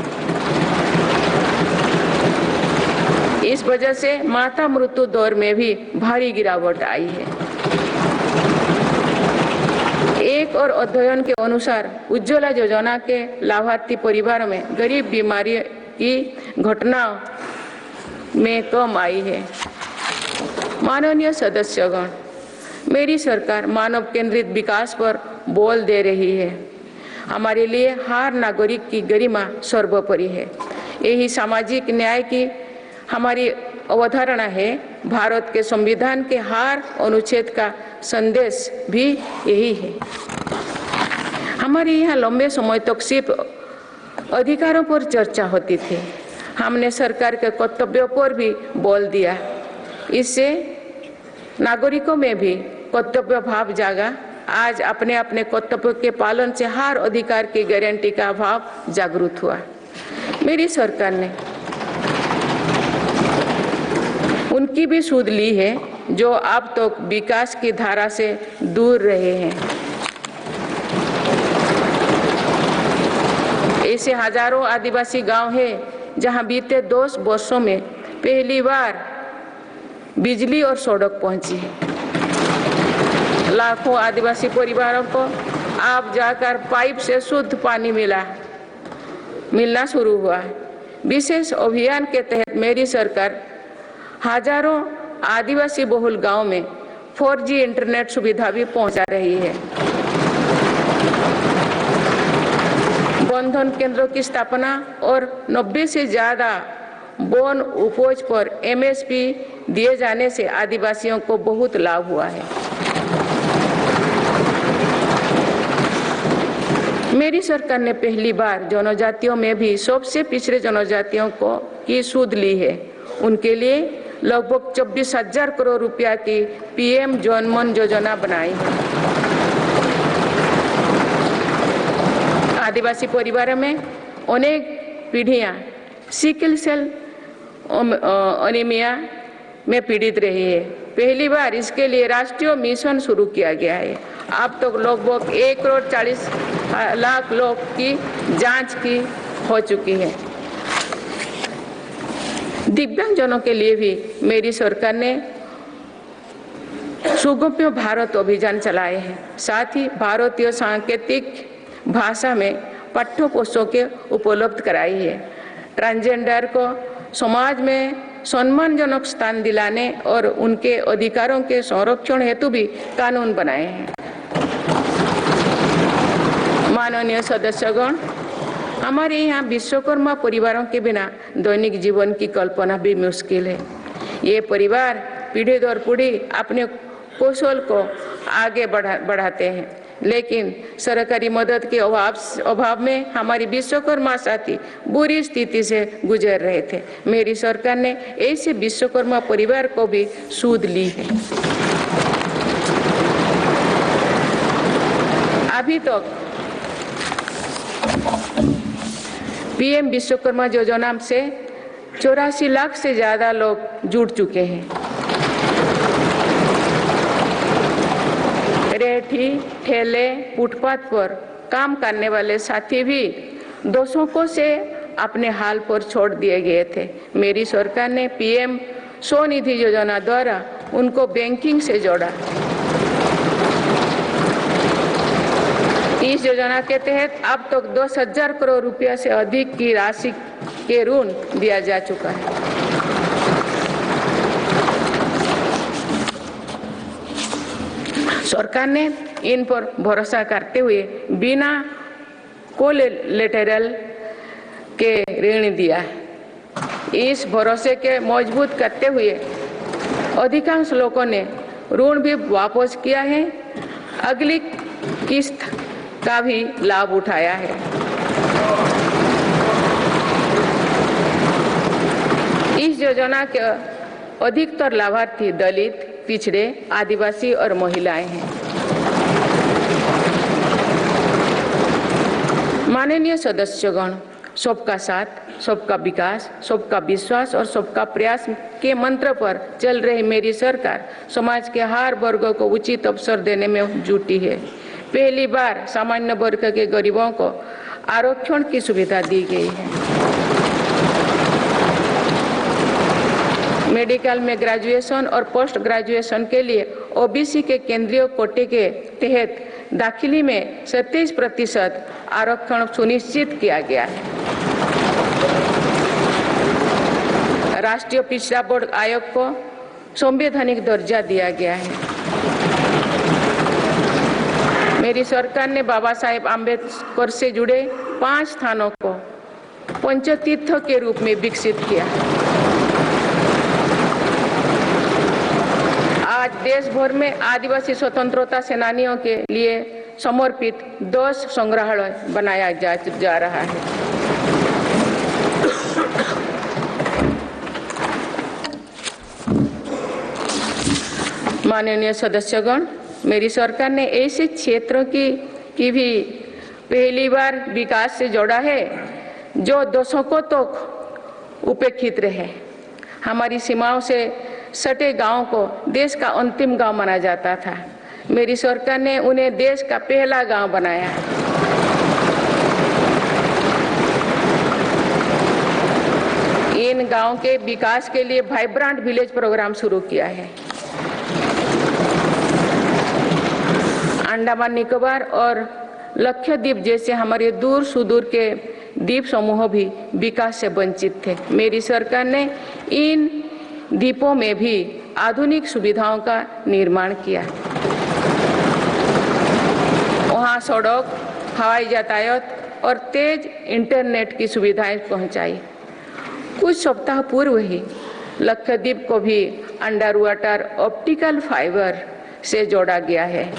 इस वजह से माता मृत्यु दर में भी भारी गिरावट आई है। एक और अध्ययन के अनुसार उज्ज्वला योजना के लाभार्थी परिवारों में गरीब बीमारी की घटनाओं में कम आई है। माननीय सदस्यगण, मेरी सरकार मानव केंद्रित विकास पर बल दे रही है। हमारे लिए हर नागरिक की गरिमा सर्वोपरि है। यही सामाजिक न्याय की हमारी अवधारणा है। भारत के संविधान के हर अनुच्छेद का संदेश भी यही है। हमारे यहाँ लंबे समय तक सिर्फ अधिकारों पर चर्चा होती थी। हमने सरकार के कर्तव्यों पर भी बल दिया। इससे नागरिकों में भी कर्तव्य भाव जागा। आज अपने अपने कर्तव्य के पालन से हर अधिकार की गारंटी का भाव जागृत हुआ। मेरी सरकार ने उनकी भी सूद ली है जो अब तो विकास की धारा से दूर रहे हैं। ऐसे हजारों आदिवासी गांव हैं जहां बीते 2 वर्षों में पहली बार बिजली और सड़क पहुंची है। लाखों आदिवासी परिवारों को अब जाकर पाइप से शुद्ध पानी मिलना शुरू हुआ है। विशेष अभियान के तहत मेरी सरकार हजारों आदिवासी बहुल गांव में 4G इंटरनेट सुविधा भी पहुंचा रही है। बंधन केंद्रों की स्थापना और 90 से ज्यादा वन उपज पर MSP दिए जाने से आदिवासियों को बहुत लाभ हुआ है। मेरी सरकार ने पहली बार जनजातियों में भी सबसे पिछड़े जनजातियों को की सूद ली है। उनके लिए लगभग 24,000 करोड़ रुपया की PM जनमन योजना बनाई है। आदिवासी परिवारों में अनेक पीढ़ियां सिकल सेल एनीमिया में पीड़ित रही है। पहली बार इसके लिए राष्ट्रीय मिशन शुरू किया गया है। अब तक लगभग 1,40,00,000 लोग की जांच की हो चुकी है। दिव्यांगजनों के लिए भी मेरी सरकार ने सुगम्य भारत अभियान चलाए हैं। साथ ही भारतीय सांकेतिक भाषा में पाठ्य पुस्तकें उपलब्ध कराई है। ट्रांसजेंडर को समाज में सम्मानजनक स्थान दिलाने और उनके अधिकारों के संरक्षण हेतु भी कानून बनाए हैं। माननीय सदस्यगण, हमारे यहाँ विश्वकर्मा परिवारों के बिना दैनिक जीवन की कल्पना भी मुश्किल है। ये परिवार पीढ़ी दर पीढ़ी अपने कौशल को आगे बढ़ाते हैं, लेकिन सरकारी मदद के अभाव में हमारी विश्वकर्मा साथी बुरी स्थिति से गुजर रहे थे। मेरी सरकार ने ऐसे विश्वकर्मा परिवार को भी सूद ली है। अभी तक PM विश्वकर्मा योजना से 84 लाख से ज्यादा लोग जुड़ चुके हैं। रेहड़ी ठेले फुटपाथ पर काम करने वाले साथी भी दशकों से अपने हाल पर छोड़ दिए गए थे। मेरी सरकार ने PM स्वनिधि योजना द्वारा उनको बैंकिंग से जोड़ा। इस योजना के तहत अब तक 10,000 करोड़ रुपया से अधिक की राशि के ऋण दिया जा चुका है। सरकार ने इन पर भरोसा करते हुए बिना कोलेटरल के ऋण दिया है। इस भरोसे के मजबूत करते हुए अधिकांश लोगों ने ऋण भी वापस किया है, अगली किस्त का भी लाभ उठाया है। इस योजना के अधिकतर लाभार्थी दलित, पिछड़े, आदिवासी और महिलाएं हैं। माननीय सदस्यगण, सबका साथ, सबका विकास, सबका विश्वास और सबका प्रयास के मंत्र पर चल रही मेरी सरकार समाज के हर वर्ग को उचित अवसर देने में जुटी है। पहली बार सामान्य वर्ग के गरीबों को आरक्षण की सुविधा दी गई है। मेडिकल में ग्रेजुएशन और पोस्ट ग्रेजुएशन के लिए OBC के केंद्रीय कोटे के तहत दाखिली में 27% आरक्षण सुनिश्चित किया गया है। राष्ट्रीय पिछड़ा वर्ग आयोग को संवैधानिक दर्जा दिया गया है। मेरी सरकार ने बाबा साहेब आम्बेडकर से जुड़े 5 स्थानों को पंचतीर्थ के रूप में विकसित किया। आज देश भर में आदिवासी स्वतंत्रता सेनानियों के लिए समर्पित 10 संग्रहालय बनाया जा रहा है। माननीय सदस्यगण, मेरी सरकार ने ऐसे क्षेत्रों की भी पहली बार विकास से जोड़ा है जो दशकों तक उपेक्षित रहे। हमारी सीमाओं से सटे गांवों को देश का अंतिम गांव माना जाता था। मेरी सरकार ने उन्हें देश का पहला गांव बनाया। इन गांवों के विकास के लिए वाइब्रेंट विलेज प्रोग्राम शुरू किया है। अंडमान निकोबार और लक्षद्वीप जैसे हमारे दूर सुदूर के द्वीप समूह भी विकास से वंचित थे। मेरी सरकार ने इन द्वीपों में भी आधुनिक सुविधाओं का निर्माण किया। वहां सड़क, हवाई यातायात और तेज इंटरनेट की सुविधाएं पहुंचाई। कुछ सप्ताह पूर्व ही लक्षद्वीप को भी अंडर वाटर ऑप्टिकल फाइबर से जोड़ा गया है।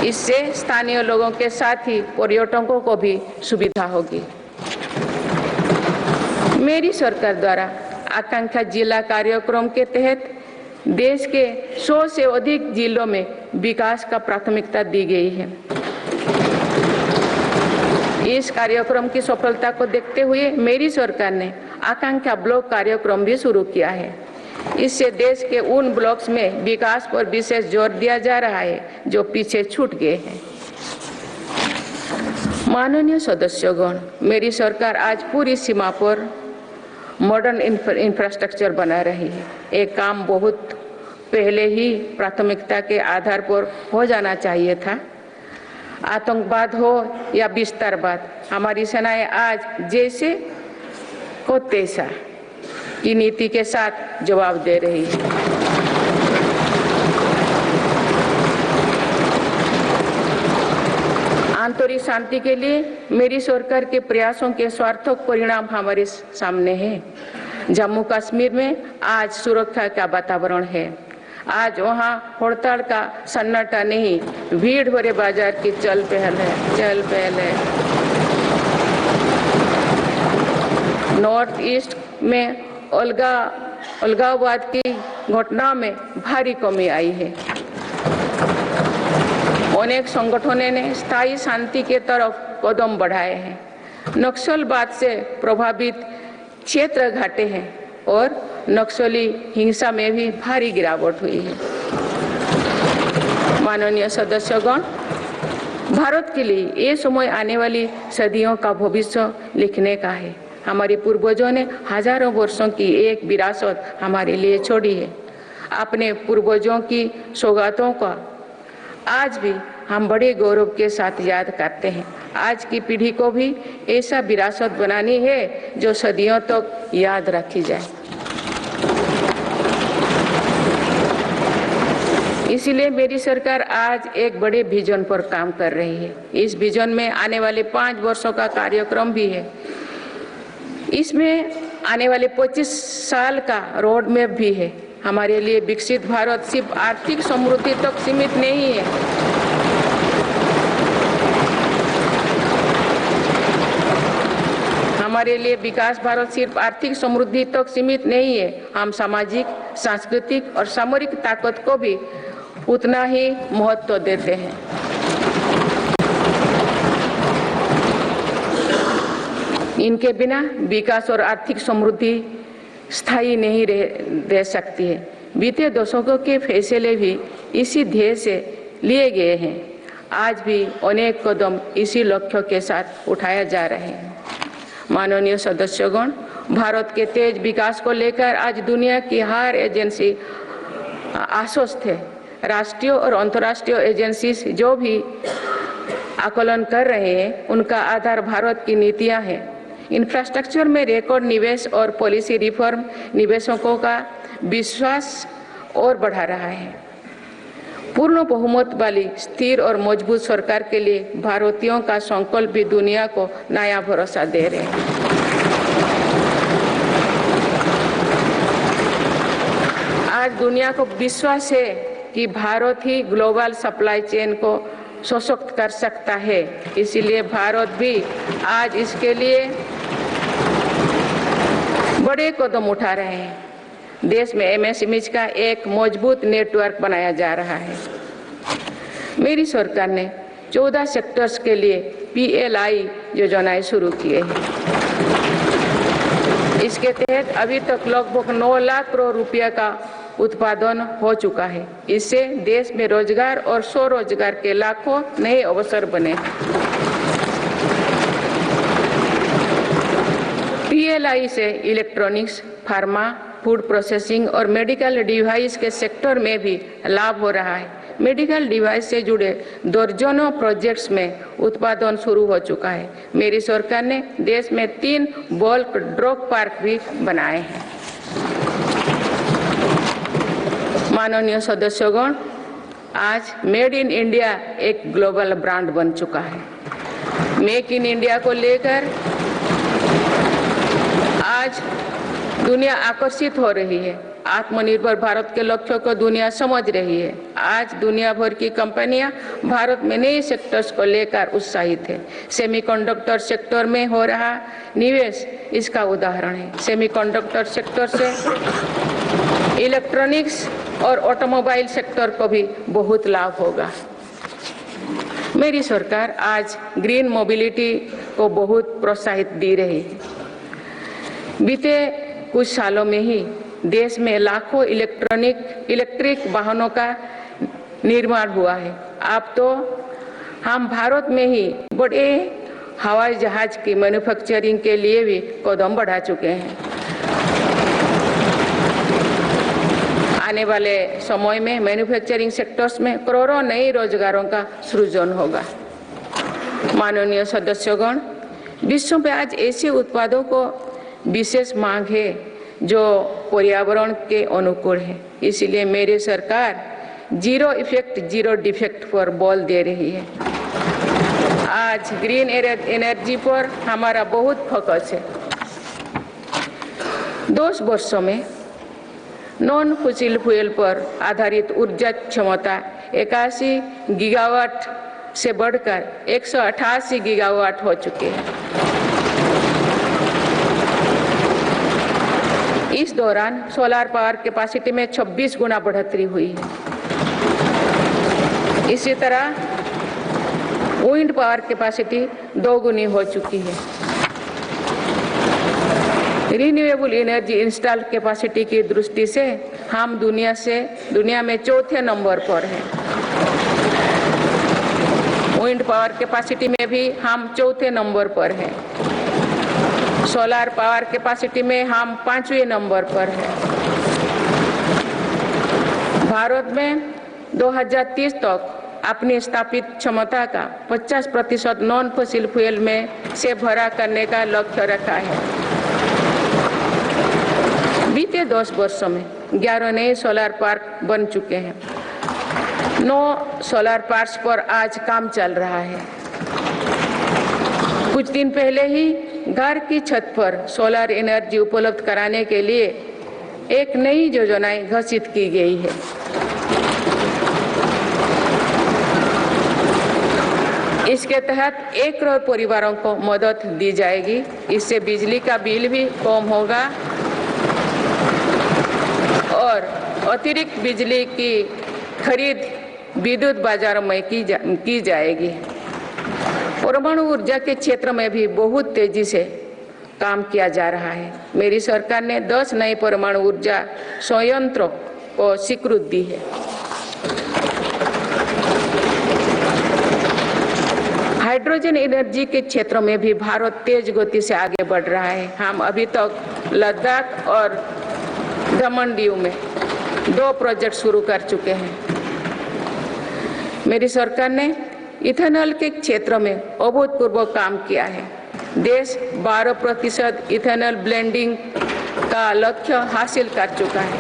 इससे स्थानीय लोगों के साथ ही पर्यटकों को भी सुविधा होगी। मेरी सरकार द्वारा आकांक्षा जिला कार्यक्रम के तहत देश के 100 से अधिक जिलों में विकास का प्राथमिकता दी गई है। इस कार्यक्रम की सफलता को देखते हुए मेरी सरकार ने आकांक्षा ब्लॉक कार्यक्रम भी शुरू किया है। इससे देश के उन ब्लॉक्स में विकास पर विशेष जोर दिया जा रहा है जो पीछे छूट गए हैं। माननीय सदस्यगण, मेरी सरकार आज पूरी सीमा पर मॉडर्न इंफ्रास्ट्रक्चर बना रही है। एक काम बहुत पहले ही प्राथमिकता के आधार पर हो जाना चाहिए था। आतंकवाद हो या विस्तारवाद, हमारी सेनाएं आज जैसे को तैसा की नीति के साथ जवाब दे रही है। आंतरिक शांति के लिए मेरी सरकार के प्रयासों के सार्थक परिणाम हमारे सामने हैं। जम्मू कश्मीर में आज सुरक्षा का वातावरण है। आज वहाँ हड़ताल का सन्नाटा नहीं, भीड़ भरे बाजार की चल पहल है। नॉर्थ ईस्ट में अलगाववाद की घटना में भारी कमी आई है। अनेक संगठनों ने स्थायी शांति के तरफ कदम बढ़ाए हैं। नक्सलवाद से प्रभावित क्षेत्र घटे हैं और नक्सली हिंसा में भी भारी गिरावट हुई है। माननीय सदस्यगण, भारत के लिए ये समय आने वाली सदियों का भविष्य लिखने का है। हमारे पूर्वजों ने हजारों वर्षों की एक विरासत हमारे लिए छोड़ी है। अपने पूर्वजों की सौगातों का आज भी हम बड़े गौरव के साथ याद करते हैं। आज की पीढ़ी को भी ऐसा विरासत बनानी है जो सदियों तक याद रखी जाए। इसीलिए मेरी सरकार आज एक बड़े विजन पर काम कर रही है। इस विजन में आने वाले 5 वर्षों का कार्यक्रम भी है। इसमें आने वाले 25 साल का रोड मैप भी है। हमारे लिए विकसित भारत सिर्फ आर्थिक समृद्धि तक सीमित नहीं है। हमारे लिए विकास भारत सिर्फ आर्थिक समृद्धि तक सीमित नहीं है। हम सामाजिक, सांस्कृतिक और सामरिक ताकत को भी उतना ही महत्व देते हैं। इनके बिना विकास और आर्थिक समृद्धि स्थायी नहीं रह सकती है। बीते दशकों के फैसले भी इसी ध्येय से लिए गए हैं। आज भी अनेक कदम इसी लक्ष्य के साथ उठाया जा रहे हैं। माननीय सदस्यगण, भारत के तेज विकास को लेकर आज दुनिया की हर एजेंसी आश्वस्त है। राष्ट्रीय और अंतर्राष्ट्रीय एजेंसी जो भी आकलन कर रहे हैं, उनका आधार भारत की नीतियां हैं। इंफ्रास्ट्रक्चर में रिकॉर्ड निवेश और पॉलिसी रिफॉर्म निवेशकों का विश्वास और बढ़ा रहा है। पूर्ण बहुमत वाली स्थिर और मजबूत सरकार के लिए भारतीयों का संकल्प भी दुनिया को नया भरोसा दे रहे हैं। आज दुनिया को विश्वास है कि भारत ही ग्लोबल सप्लाई चेन को सशक्त कर सकता है। इसीलिए भारत भी आज इसके लिए बड़े कदम उठा रहे हैं। देश में एमएसएमई का एक मजबूत नेटवर्क बनाया जा रहा है। मेरी सरकार ने 14 सेक्टर्स के लिए PLI योजनाएं शुरू किए हैं। इसके तहत अभी तक लगभग 9 लाख करोड़ रुपया का उत्पादन हो चुका है। इससे देश में रोजगार और स्वरोजगार के लाखों नए अवसर बने। PLI से इलेक्ट्रॉनिक्स, फार्मा, फूड प्रोसेसिंग और मेडिकल डिवाइस के सेक्टर में भी लाभ हो रहा है। मेडिकल डिवाइस से जुड़े दर्जनों प्रोजेक्ट्स में उत्पादन शुरू हो चुका है। मेरी सरकार ने देश में 3 बल्क ड्रग पार्क भी बनाए हैं। माननीय सदस्यगण, आज मेड इन इंडिया एक ग्लोबल ब्रांड बन चुका है। मेक इन इंडिया को लेकर आज दुनिया आकर्षित हो रही है। आत्मनिर्भर भारत के लक्ष्यों को दुनिया समझ रही है। आज दुनिया भर की कंपनियां भारत में नए सेक्टर्स को लेकर उत्साहित है। सेमीकंडक्टर सेक्टर में हो रहा निवेश इसका उदाहरण है। सेमीकंडक्टर सेक्टर से इलेक्ट्रॉनिक्स और ऑटोमोबाइल सेक्टर को भी बहुत लाभ होगा। मेरी सरकार आज ग्रीन मोबिलिटी को बहुत प्रोत्साहित दे रही है। बीते कुछ सालों में ही देश में लाखों इलेक्ट्रिक वाहनों का निर्माण हुआ है। अब तो हम भारत में ही बड़े हवाई जहाज की मैन्युफैक्चरिंग के लिए भी कदम बढ़ा चुके हैं। आने वाले समय में मैन्युफैक्चरिंग सेक्टर्स में करोड़ों नए रोजगारों का सृजन होगा। माननीय सदस्यगण, विश्व में आज ऐसे उत्पादों को विशेष मांग है जो पर्यावरण के अनुकूल है। इसलिए मेरी सरकार जीरो इफेक्ट जीरो डिफेक्ट पर बल दे रही है। आज ग्रीन एनर्जी पर हमारा बहुत फोकस है। 10 वर्षों में नॉन फॉसिल फ्यूल पर आधारित ऊर्जा क्षमता 81 गीगावाट से बढ़कर 188 गीगावाट हो चुके हैं। इस दौरान सोलर पावर कैपेसिटी में 26 गुना बढ़ोतरी हुई है। इसी तरह विंड पावर कैपेसिटी 2 गुनी हो चुकी है। रिन्यूएबल एनर्जी इंस्टॉल कैपेसिटी की दृष्टि से हम दुनिया में 4थे नंबर पर हैं। विंड पावर कैपेसिटी में भी हम 4थे नंबर पर हैं। सोलर पावर कैपेसिटी में हम 5वें नंबर पर हैं। भारत में 2030 तक अपनी स्थापित क्षमता का 50% नॉन फॉसिल फ्यूल में से भरा करने का लक्ष्य रखा है। बीते 10 वर्षों में 11 नए सोलर पार्क बन चुके हैं। 9 सोलर पार्क्स पर आज काम चल रहा है। कुछ दिन पहले ही घर की छत पर सोलर एनर्जी उपलब्ध कराने के लिए एक नई योजना घोषित की गई है। इसके तहत 1 करोड़ परिवारों को मदद दी जाएगी। इससे बिजली का बिल भी कम होगा और अतिरिक्त बिजली की खरीद विद्युत बाजारों में की जाएगी। परमाणु ऊर्जा के क्षेत्र में भी बहुत तेजी से काम किया जा रहा है। मेरी सरकार ने 10 नए परमाणु ऊर्जा संयंत्रों को स्वीकृति दी है। हाइड्रोजन एनर्जी के क्षेत्र में भी भारत तेज गति से आगे बढ़ रहा है। हम अभी तक लद्दाख और दमन दीव में 2 प्रोजेक्ट शुरू कर चुके हैं। मेरी सरकार ने इथेनॉल के क्षेत्र में अभूतपूर्व काम किया है। देश 12% इथेनॉल ब्लेंडिंग का लक्ष्य हासिल कर चुका है।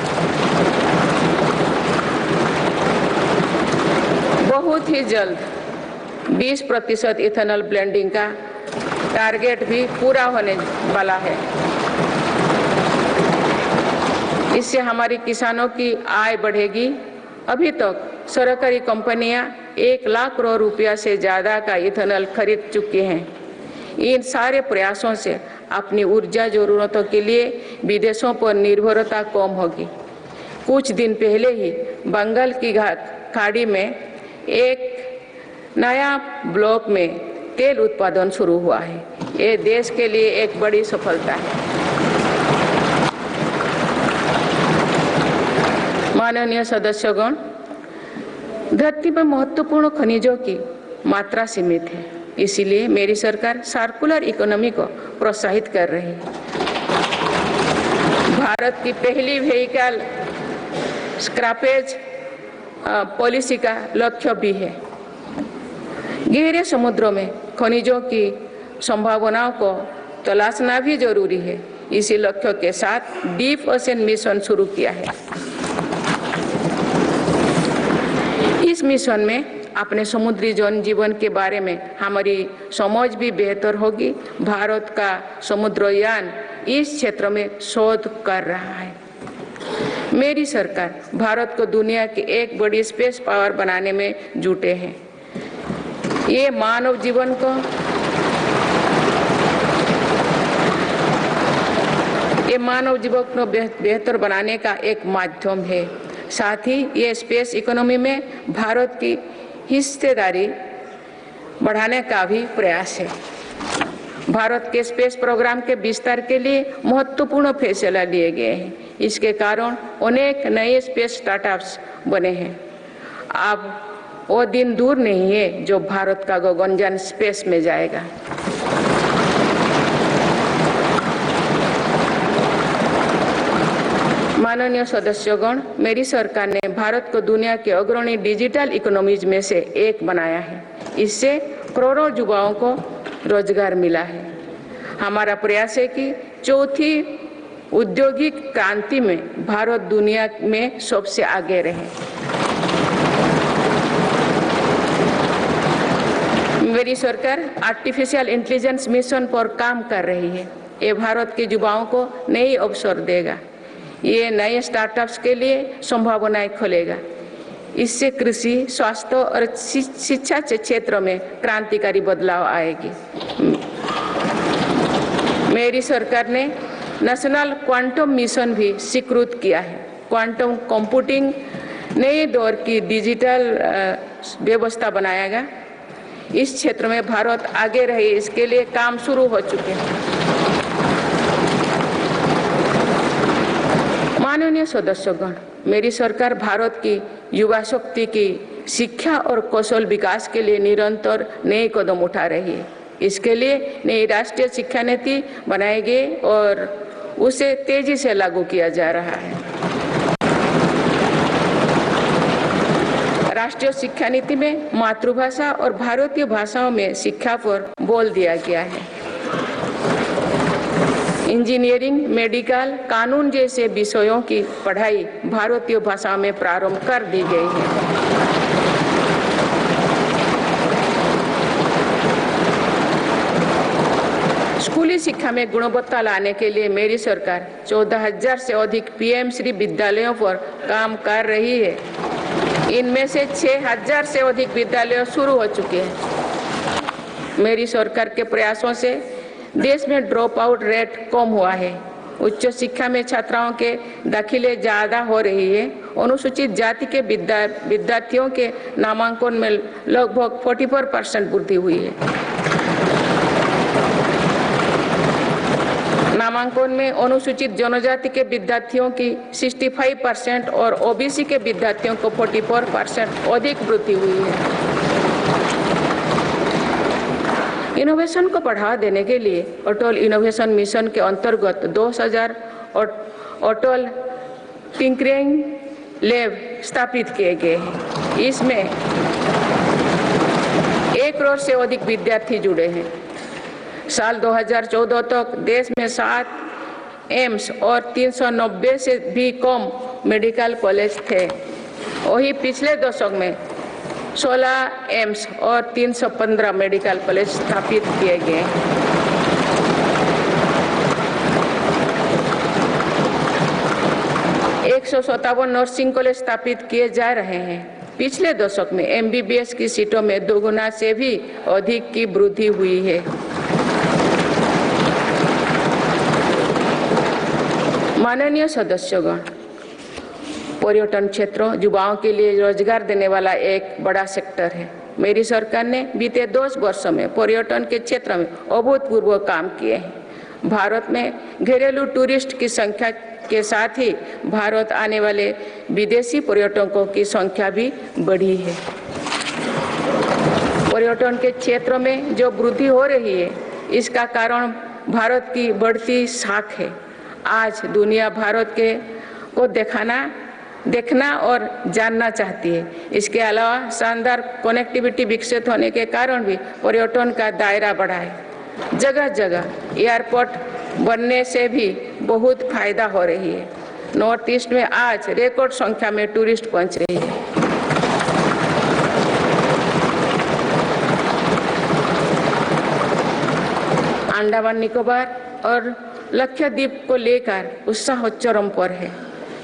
बहुत ही जल्द 20% इथेनॉल ब्लेंडिंग का टारगेट भी पूरा होने वाला है। इससे हमारे किसानों की आय बढ़ेगी। अभी तक सरकारी कंपनियां 1 लाख करोड़ रुपया से ज्यादा का इथेनॉल खरीद चुकी हैं। इन सारे प्रयासों से अपनी ऊर्जा जरूरतों के लिए विदेशों पर निर्भरता कम होगी। कुछ दिन पहले ही बंगाल की खाड़ी में एक नया ब्लॉक में तेल उत्पादन शुरू हुआ है। ये देश के लिए एक बड़ी सफलता है। माननीय सदस्यगण, धरती पर महत्वपूर्ण खनिजों की मात्रा सीमित है, इसीलिए मेरी सरकार सर्कुलर इकोनॉमी को प्रोत्साहित कर रही है। भारत की पहली व्हीकल स्क्रैपेज पॉलिसी का लक्ष्य भी है। गहरे समुद्रों में खनिजों की संभावनाओं को तलाशना भी जरूरी है। इसी लक्ष्य के साथ डीप ओशन मिशन शुरू किया है। इस मिशन में अपने समुद्री जन जीवन के बारे में हमारी समझ भी बेहतर होगी। भारत का समुद्रयान इस क्षेत्र में शोध कर रहा है। मेरी सरकार भारत को दुनिया की एक बड़ी स्पेस पावर बनाने में जुटे हैं। ये मानव जीवन को बेहतर बनाने का एक माध्यम है। साथ ही ये स्पेस इकोनॉमी में भारत की हिस्सेदारी बढ़ाने का भी प्रयास है। भारत के स्पेस प्रोग्राम के विस्तार के लिए महत्वपूर्ण फैसला लिए गए हैं। इसके कारण अनेक नए स्पेस स्टार्टअप्स बने हैं। अब वो दिन दूर नहीं है जो भारत का गगनयान स्पेस में जाएगा। माननीय सदस्यगण, मेरी सरकार ने भारत को दुनिया के अग्रणी डिजिटल इकोनॉमीज में से एक बनाया है। इससे करोड़ों युवाओं को रोजगार मिला है। हमारा प्रयास है कि चौथी औद्योगिक क्रांति में भारत दुनिया में सबसे आगे रहे। मेरी सरकार आर्टिफिशियल इंटेलिजेंस मिशन पर काम कर रही है। ये भारत के युवाओं को नए अवसर देगा। ये नए स्टार्टअप्स के लिए संभावनाएं खोलेगा। इससे कृषि, स्वास्थ्य और शिक्षा के क्षेत्र में क्रांतिकारी बदलाव आएगी। मेरी सरकार ने नेशनल क्वांटम मिशन भी स्वीकृत किया है। क्वांटम कंप्यूटिंग नए दौर की डिजिटल व्यवस्था बनाएगा। इस क्षेत्र में भारत आगे रहे, इसके लिए काम शुरू हो चुके हैं। माननीय सदस्यगण, मेरी सरकार भारत की युवा शक्ति की शिक्षा और कौशल विकास के लिए निरंतर नए कदम उठा रही है। इसके लिए नई राष्ट्रीय शिक्षा नीति बनाई गई और उसे तेजी से लागू किया जा रहा है। राष्ट्रीय शिक्षा नीति में मातृभाषा और भारतीय भाषाओं में शिक्षा पर बल दिया गया है। इंजीनियरिंग, मेडिकल, कानून जैसे विषयों की पढ़ाई भारतीय भाषा में प्रारंभ कर दी गई है। स्कूली शिक्षा में गुणवत्ता लाने के लिए मेरी सरकार 14,000 से अधिक पीएम श्री विद्यालयों पर काम कर रही है। इनमें से 6,000 से अधिक विद्यालय शुरू हो चुके हैं। मेरी सरकार के प्रयासों से देश में ड्रॉप आउट रेट कम हुआ है। उच्च शिक्षा में छात्राओं के दाखिले ज्यादा हो रही है। अनुसूचित जाति के विद्यार्थियों के नामांकन में लगभग 44% वृद्धि हुई है। नामांकन में अनुसूचित जनजाति के विद्यार्थियों की 65% और ओबीसी के विद्यार्थियों को 44% अधिक वृद्धि हुई है। इनोवेशन को बढ़ावा देने के लिए अटल इनोवेशन मिशन के अंतर्गत 2000 अटल टिंकरिंग लैब स्थापित किए गए हैं। इसमें 1 करोड़ से अधिक विद्यार्थी जुड़े हैं। साल 2014 तक देश में 7 एम्स और 390 से भी कम मेडिकल कॉलेज थे। वही पिछले दशक में 16 एम्स और 315 मेडिकल कॉलेज स्थापित किए गए। 157 नर्सिंग कॉलेज स्थापित किए जा रहे हैं। पिछले दशक में एमबीबीएस की सीटों में 2 गुना से भी अधिक की वृद्धि हुई है। माननीय सदस्यगण, पर्यटन क्षेत्र युवाओं के लिए रोजगार देने वाला एक बड़ा सेक्टर है। मेरी सरकार ने बीते 2 वर्षों में पर्यटन के क्षेत्र में अभूतपूर्व काम किए हैं। भारत में घरेलू टूरिस्ट की संख्या के साथ ही भारत आने वाले विदेशी पर्यटकों की संख्या भी बढ़ी है। पर्यटन के क्षेत्र में जो वृद्धि हो रही है, इसका कारण भारत की बढ़ती साख है। आज दुनिया भारत को देखना और जानना चाहती है। इसके अलावा शानदार कनेक्टिविटी विकसित होने के कारण भी पर्यटन का दायरा बढ़ा है। जगह जगह एयरपोर्ट बनने से भी बहुत फायदा हो रही है। नॉर्थ ईस्ट में आज रिकॉर्ड संख्या में टूरिस्ट पहुंच रही है। अंडमान निकोबार और लक्षद्वीप को लेकर उत्साह चरम पर है।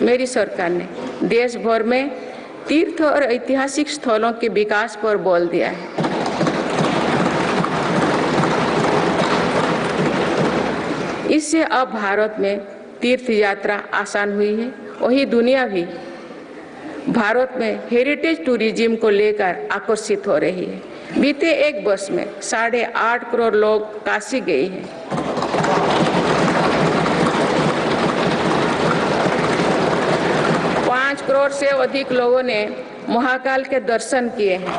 मेरी सरकार ने देश भर में तीर्थ और ऐतिहासिक स्थलों के विकास पर बल दिया है। इससे अब भारत में तीर्थ यात्रा आसान हुई है। वही दुनिया भी भारत में हेरिटेज टूरिज्म को लेकर आकर्षित हो रही है। बीते 1 वर्ष में 8.5 करोड़ लोग काशी गए हैं। करोड़ से अधिक लोगों ने महाकाल के दर्शन किए हैं।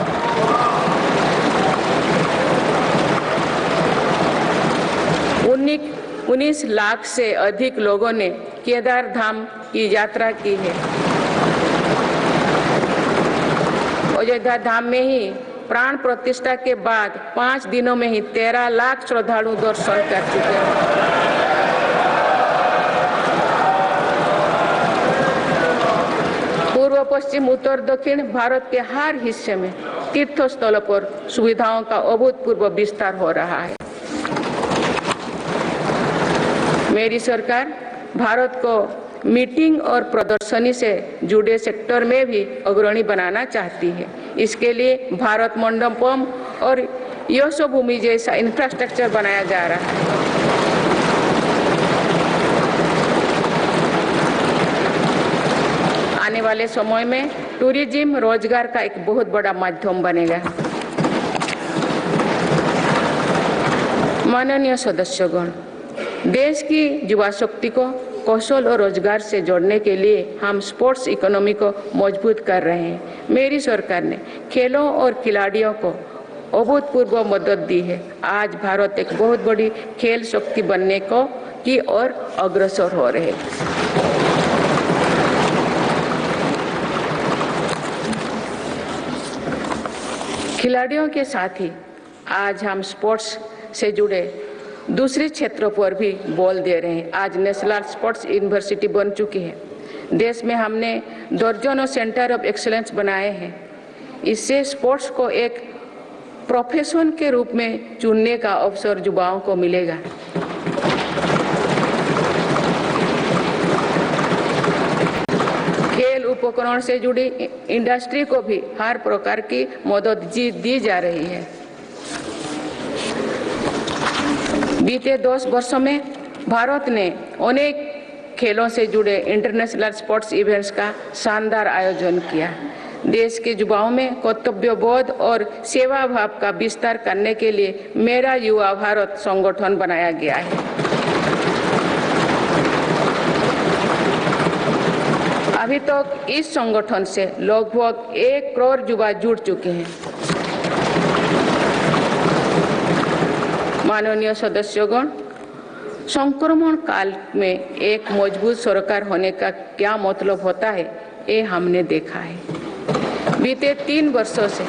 19 लाख से अधिक लोगों ने केदार धाम की यात्रा की है। अयोध्या धाम में ही प्राण प्रतिष्ठा के बाद 5 दिनों में ही 13 लाख श्रद्धालु दर्शन कर चुके हैं। पूर्व पश्चिम उत्तर दक्षिण भारत के हर हिस्से में तीर्थ स्थलों पर सुविधाओं का अभूतपूर्व विस्तार हो रहा है। मेरी सरकार भारत को मीटिंग और प्रदर्शनी से जुड़े सेक्टर में भी अग्रणी बनाना चाहती है। इसके लिए भारत मंडपम और यशोभूमि जैसा इंफ्रास्ट्रक्चर बनाया जा रहा है। आने वाले समय में टूरिज्म रोजगार का एक बहुत बड़ा माध्यम बनेगा। माननीय सदस्यगण, देश की युवा शक्ति को कौशल और रोजगार से जोड़ने के लिए हम स्पोर्ट्स इकोनॉमी को मजबूत कर रहे हैं। मेरी सरकार ने खेलों और खिलाड़ियों को अभूतपूर्व मदद दी है। आज भारत एक बहुत बड़ी खेल शक्ति बनने की ओर अग्रसर हो रहे हैं। खिलाड़ियों के साथ ही आज हम स्पोर्ट्स से जुड़े दूसरे क्षेत्रों पर भी बल दे रहे हैं। आज नेशनल स्पोर्ट्स यूनिवर्सिटी बन चुकी है। देश में हमने दर्जनों सेंटर ऑफ एक्सीलेंस बनाए हैं। इससे स्पोर्ट्स को एक प्रोफेशन के रूप में चुनने का अवसर युवाओं को मिलेगा। खेल उपकरण से जुड़ी इंडस्ट्री को भी हर प्रकार की मदद दी जा रही है। बीते 2 वर्षों में भारत ने अनेक खेलों से जुड़े इंटरनेशनल स्पोर्ट्स इवेंट्स का शानदार आयोजन किया। देश के युवाओं में कर्तव्यबोध और सेवा भाव का विस्तार करने के लिए मेरा युवा भारत संगठन बनाया गया है। अभी तक इस संगठन से लगभग 1 करोड़ युवा जुड़ चुके हैं। माननीय सदस्यगण, संक्रमण काल में एक मजबूत सरकार होने का क्या मतलब होता है, ये हमने देखा है। बीते 3 वर्षों से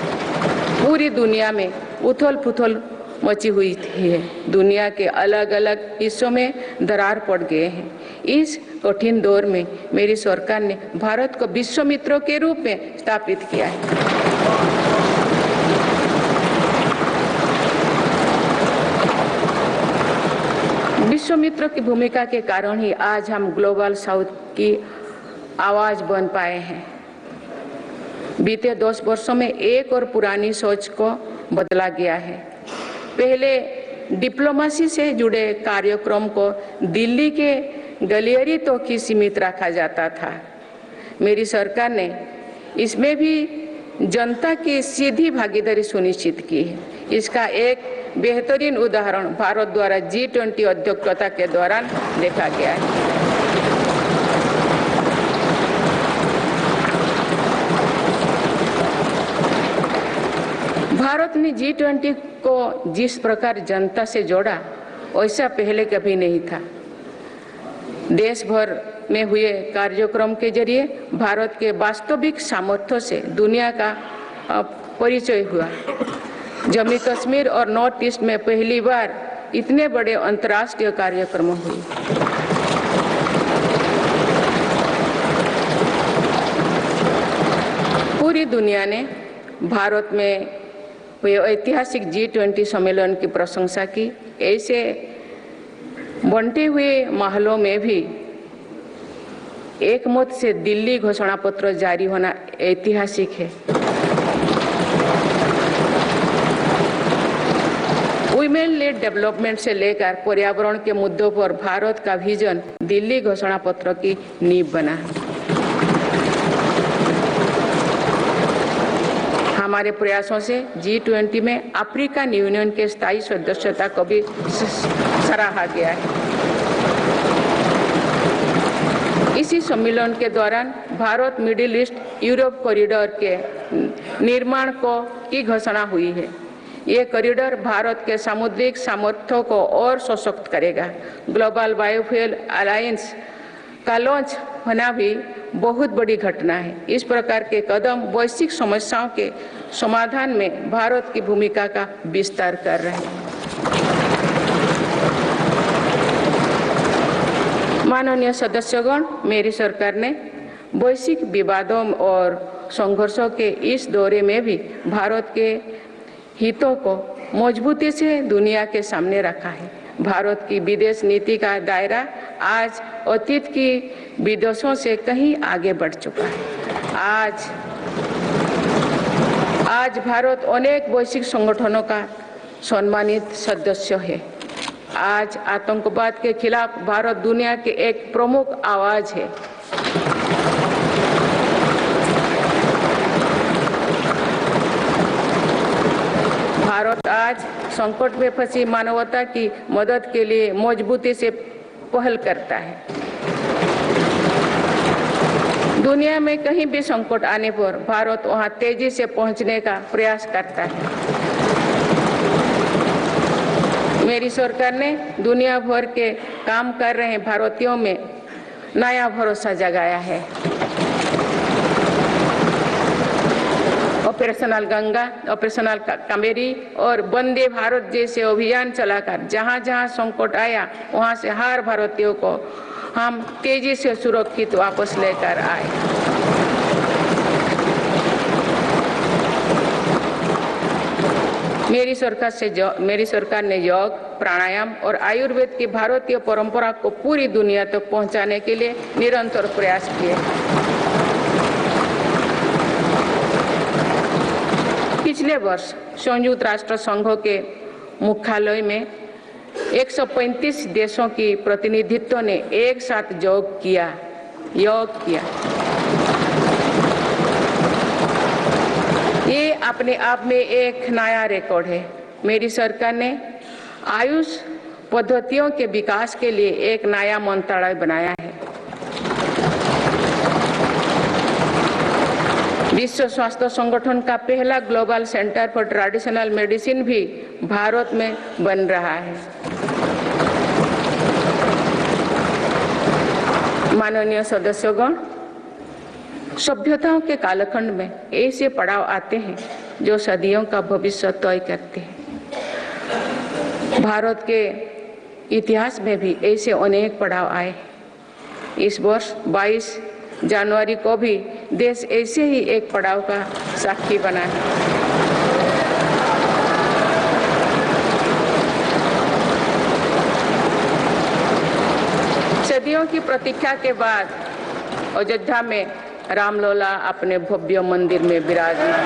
पूरी दुनिया में उथल-पुथल मची हुई है। दुनिया के अलग अलग हिस्सों में दरार पड़ गए हैं। इस कठिन दौर में मेरी सरकार ने भारत को विश्व मित्रों के रूप में स्थापित किया है। विश्व मित्रों की भूमिका के कारण ही आज हम ग्लोबल साउथ की आवाज बन पाए हैं। बीते 10 वर्षों में एक और पुरानी सोच को बदला गया है। पहले डिप्लोमेसी से जुड़े कार्यक्रम को दिल्ली के गलियारी तो की सीमित रखा जाता था। मेरी सरकार ने इसमें भी जनता की सीधी भागीदारी सुनिश्चित की है। इसका एक बेहतरीन उदाहरण भारत द्वारा G20 अध्यक्षता के दौरान देखा गया है। भारत ने G20 को जिस प्रकार जनता से जोड़ा, वैसा पहले कभी नहीं था। देश भर में हुए कार्यक्रम के जरिए भारत के वास्तविक सामर्थ्य से दुनिया का परिचय हुआ। जम्मू कश्मीर और नॉर्थ ईस्ट में पहली बार इतने बड़े अंतर्राष्ट्रीय कार्यक्रम हुए। पूरी दुनिया ने भारत में हुए ऐतिहासिक G20 सम्मेलन की प्रशंसा की। ऐसे बंटे हुए माहौलों में भी एक मत से दिल्ली घोषणा पत्र जारी होना ऐतिहासिक है। वुमेन लेड डेवलपमेंट से लेकर पर्यावरण के मुद्दों पर भारत का विजन दिल्ली घोषणा पत्र की नींव बना है। हमारे प्रयासों से G20 में अफ्रीकन यूनियन के स्थायी सदस्यता को भी सराहा गया है। इसी सम्मेलन के दौरान Bharat middle east Europe corridor के निर्माण की घोषणा हुई है। ये कॉरिडोर भारत के सामुद्रिक सामर्थ्यों को और सशक्त करेगा। ग्लोबल बायोफ्यूल अलायंस का लॉन्च होना भी बहुत बड़ी घटना है। इस प्रकार के कदम वैश्विक समस्याओं के समाधान में भारत की भूमिका का विस्तार कर रहे हैं। माननीय सदस्यगण, मेरी सरकार ने वैश्विक विवादों और संघर्षों के इस दौरे में भी भारत के हितों को मजबूती से दुनिया के सामने रखा है। भारत की विदेश नीति का दायरा आज अतीत की विदेशों से कहीं आगे बढ़ चुका है। आज भारत अनेक वैश्विक संगठनों का सम्मानित सदस्य है। आज आतंकवाद के खिलाफ भारत दुनिया के एक प्रमुख आवाज है। भारत आज संकट में फंसी मानवता की मदद के लिए मजबूती से पहल करता है। दुनिया में कहीं भी संकट आने पर भारत वहां तेजी से पहुंचने का प्रयास करता है। मेरी सरकार ने दुनिया भर के काम कर रहे भारतीयों में नया भरोसा जगाया है। ऑपरेशनल गंगा, ऑपरेशनल कावेरी और वंदे भारत जैसे अभियान चलाकर जहां जहां संकट आया वहां से हर भारतीयों को हम तेजी से सुरक्षित वापस लेकर आए। मेरी सरकार ने योग, प्राणायाम और आयुर्वेद की भारतीय परंपरा को पूरी दुनिया तक पहुंचाने के लिए निरंतर प्रयास किए। पिछले वर्ष संयुक्त राष्ट्र संघ के मुख्यालय में 135 देशों की प्रतिनिधित्व ने एक साथ योग किया। ये अपने आप में एक नया रिकॉर्ड है। मेरी सरकार ने आयुष पद्धतियों के विकास के लिए एक नया मंत्रालय बनाया है। विश्व स्वास्थ्य संगठन का पहला global centre for traditional medicine भी भारत में बन रहा है। माननीय सदस्यगण, सभ्यताओं के कालखंड में ऐसे पड़ाव आते हैं जो सदियों का भविष्य तय करते हैं। भारत के इतिहास में भी ऐसे अनेक पड़ाव आए। इस वर्ष 22 जनवरी को भी देश ऐसे ही एक पड़ाव का साक्षी बना है। सदियों की प्रतीक्षा के बाद अयोध्या में रामलला अपने भव्य मंदिर में विराजमान।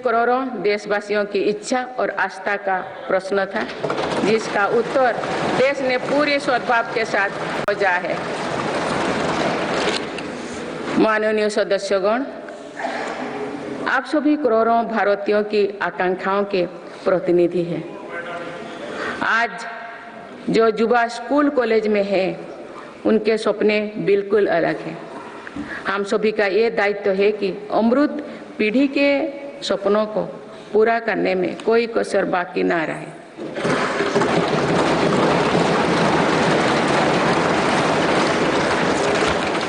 करोड़ों देशवासियों की इच्छा और आस्था का प्रश्न था, जिसका उत्तर देश ने पूरे सद्भाव के साथ खोजा है। माननीय सदस्यगण, आप सभी करोड़ों भारतीयों की आकांक्षाओं के प्रतिनिधि हैं। आज जो युवा स्कूल कॉलेज में है, उनके सपने बिल्कुल अलग हैं। हम सभी का ये दायित्व है कि अमृत पीढ़ी के सपनों को पूरा करने में कोई कसर बाकी ना रहे।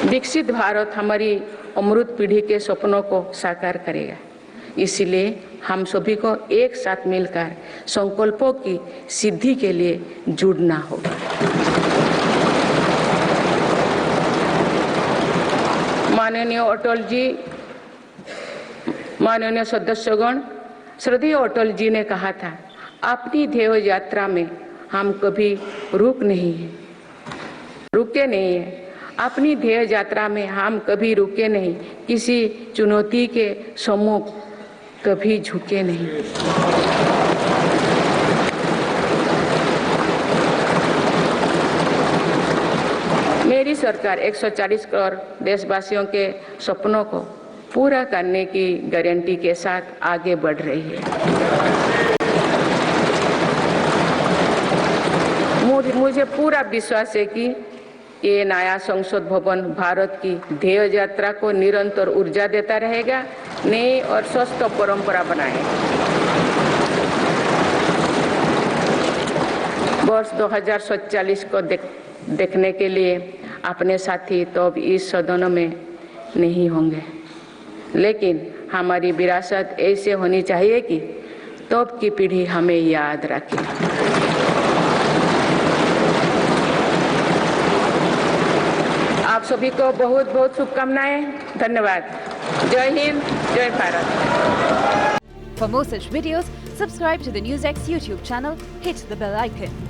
विकसित भारत हमारी अमृत पीढ़ी के सपनों को साकार करेगा। इसलिए हम सभी को एक साथ मिलकर संकल्पों की सिद्धि के लिए जुड़ना होगा। माननीय अटल जी, माननीय सदस्यगण, श्रद्धेय अटल जी ने कहा था, अपनी ध्येय यात्रा में हम कभी रुके नहीं हैं। अपनी ध्येय यात्रा में हम कभी रुके नहीं, किसी चुनौती के सम्मुख कभी झुके नहीं। मेरी सरकार 140 करोड़ देशवासियों के सपनों को पूरा करने की गारंटी के साथ आगे बढ़ रही है। मुझे पूरा विश्वास है कि ये नया संसद भवन भारत की ध्येय यात्रा को निरंतर ऊर्जा देता रहेगा, नई और स्वस्थ परंपरा बनाएगा। वर्ष 2047 को देखने के लिए अपने साथी तो अब इस सदन में नहीं होंगे, लेकिन हमारी विरासत ऐसे होनी चाहिए कि तब की पीढ़ी हमें याद रखे। आप सभी को बहुत बहुत शुभकामनाएं। धन्यवाद। जय हिंद, जय Bharat. For more such videos, subscribe to the NewsX YouTube channel, hit the bell icon.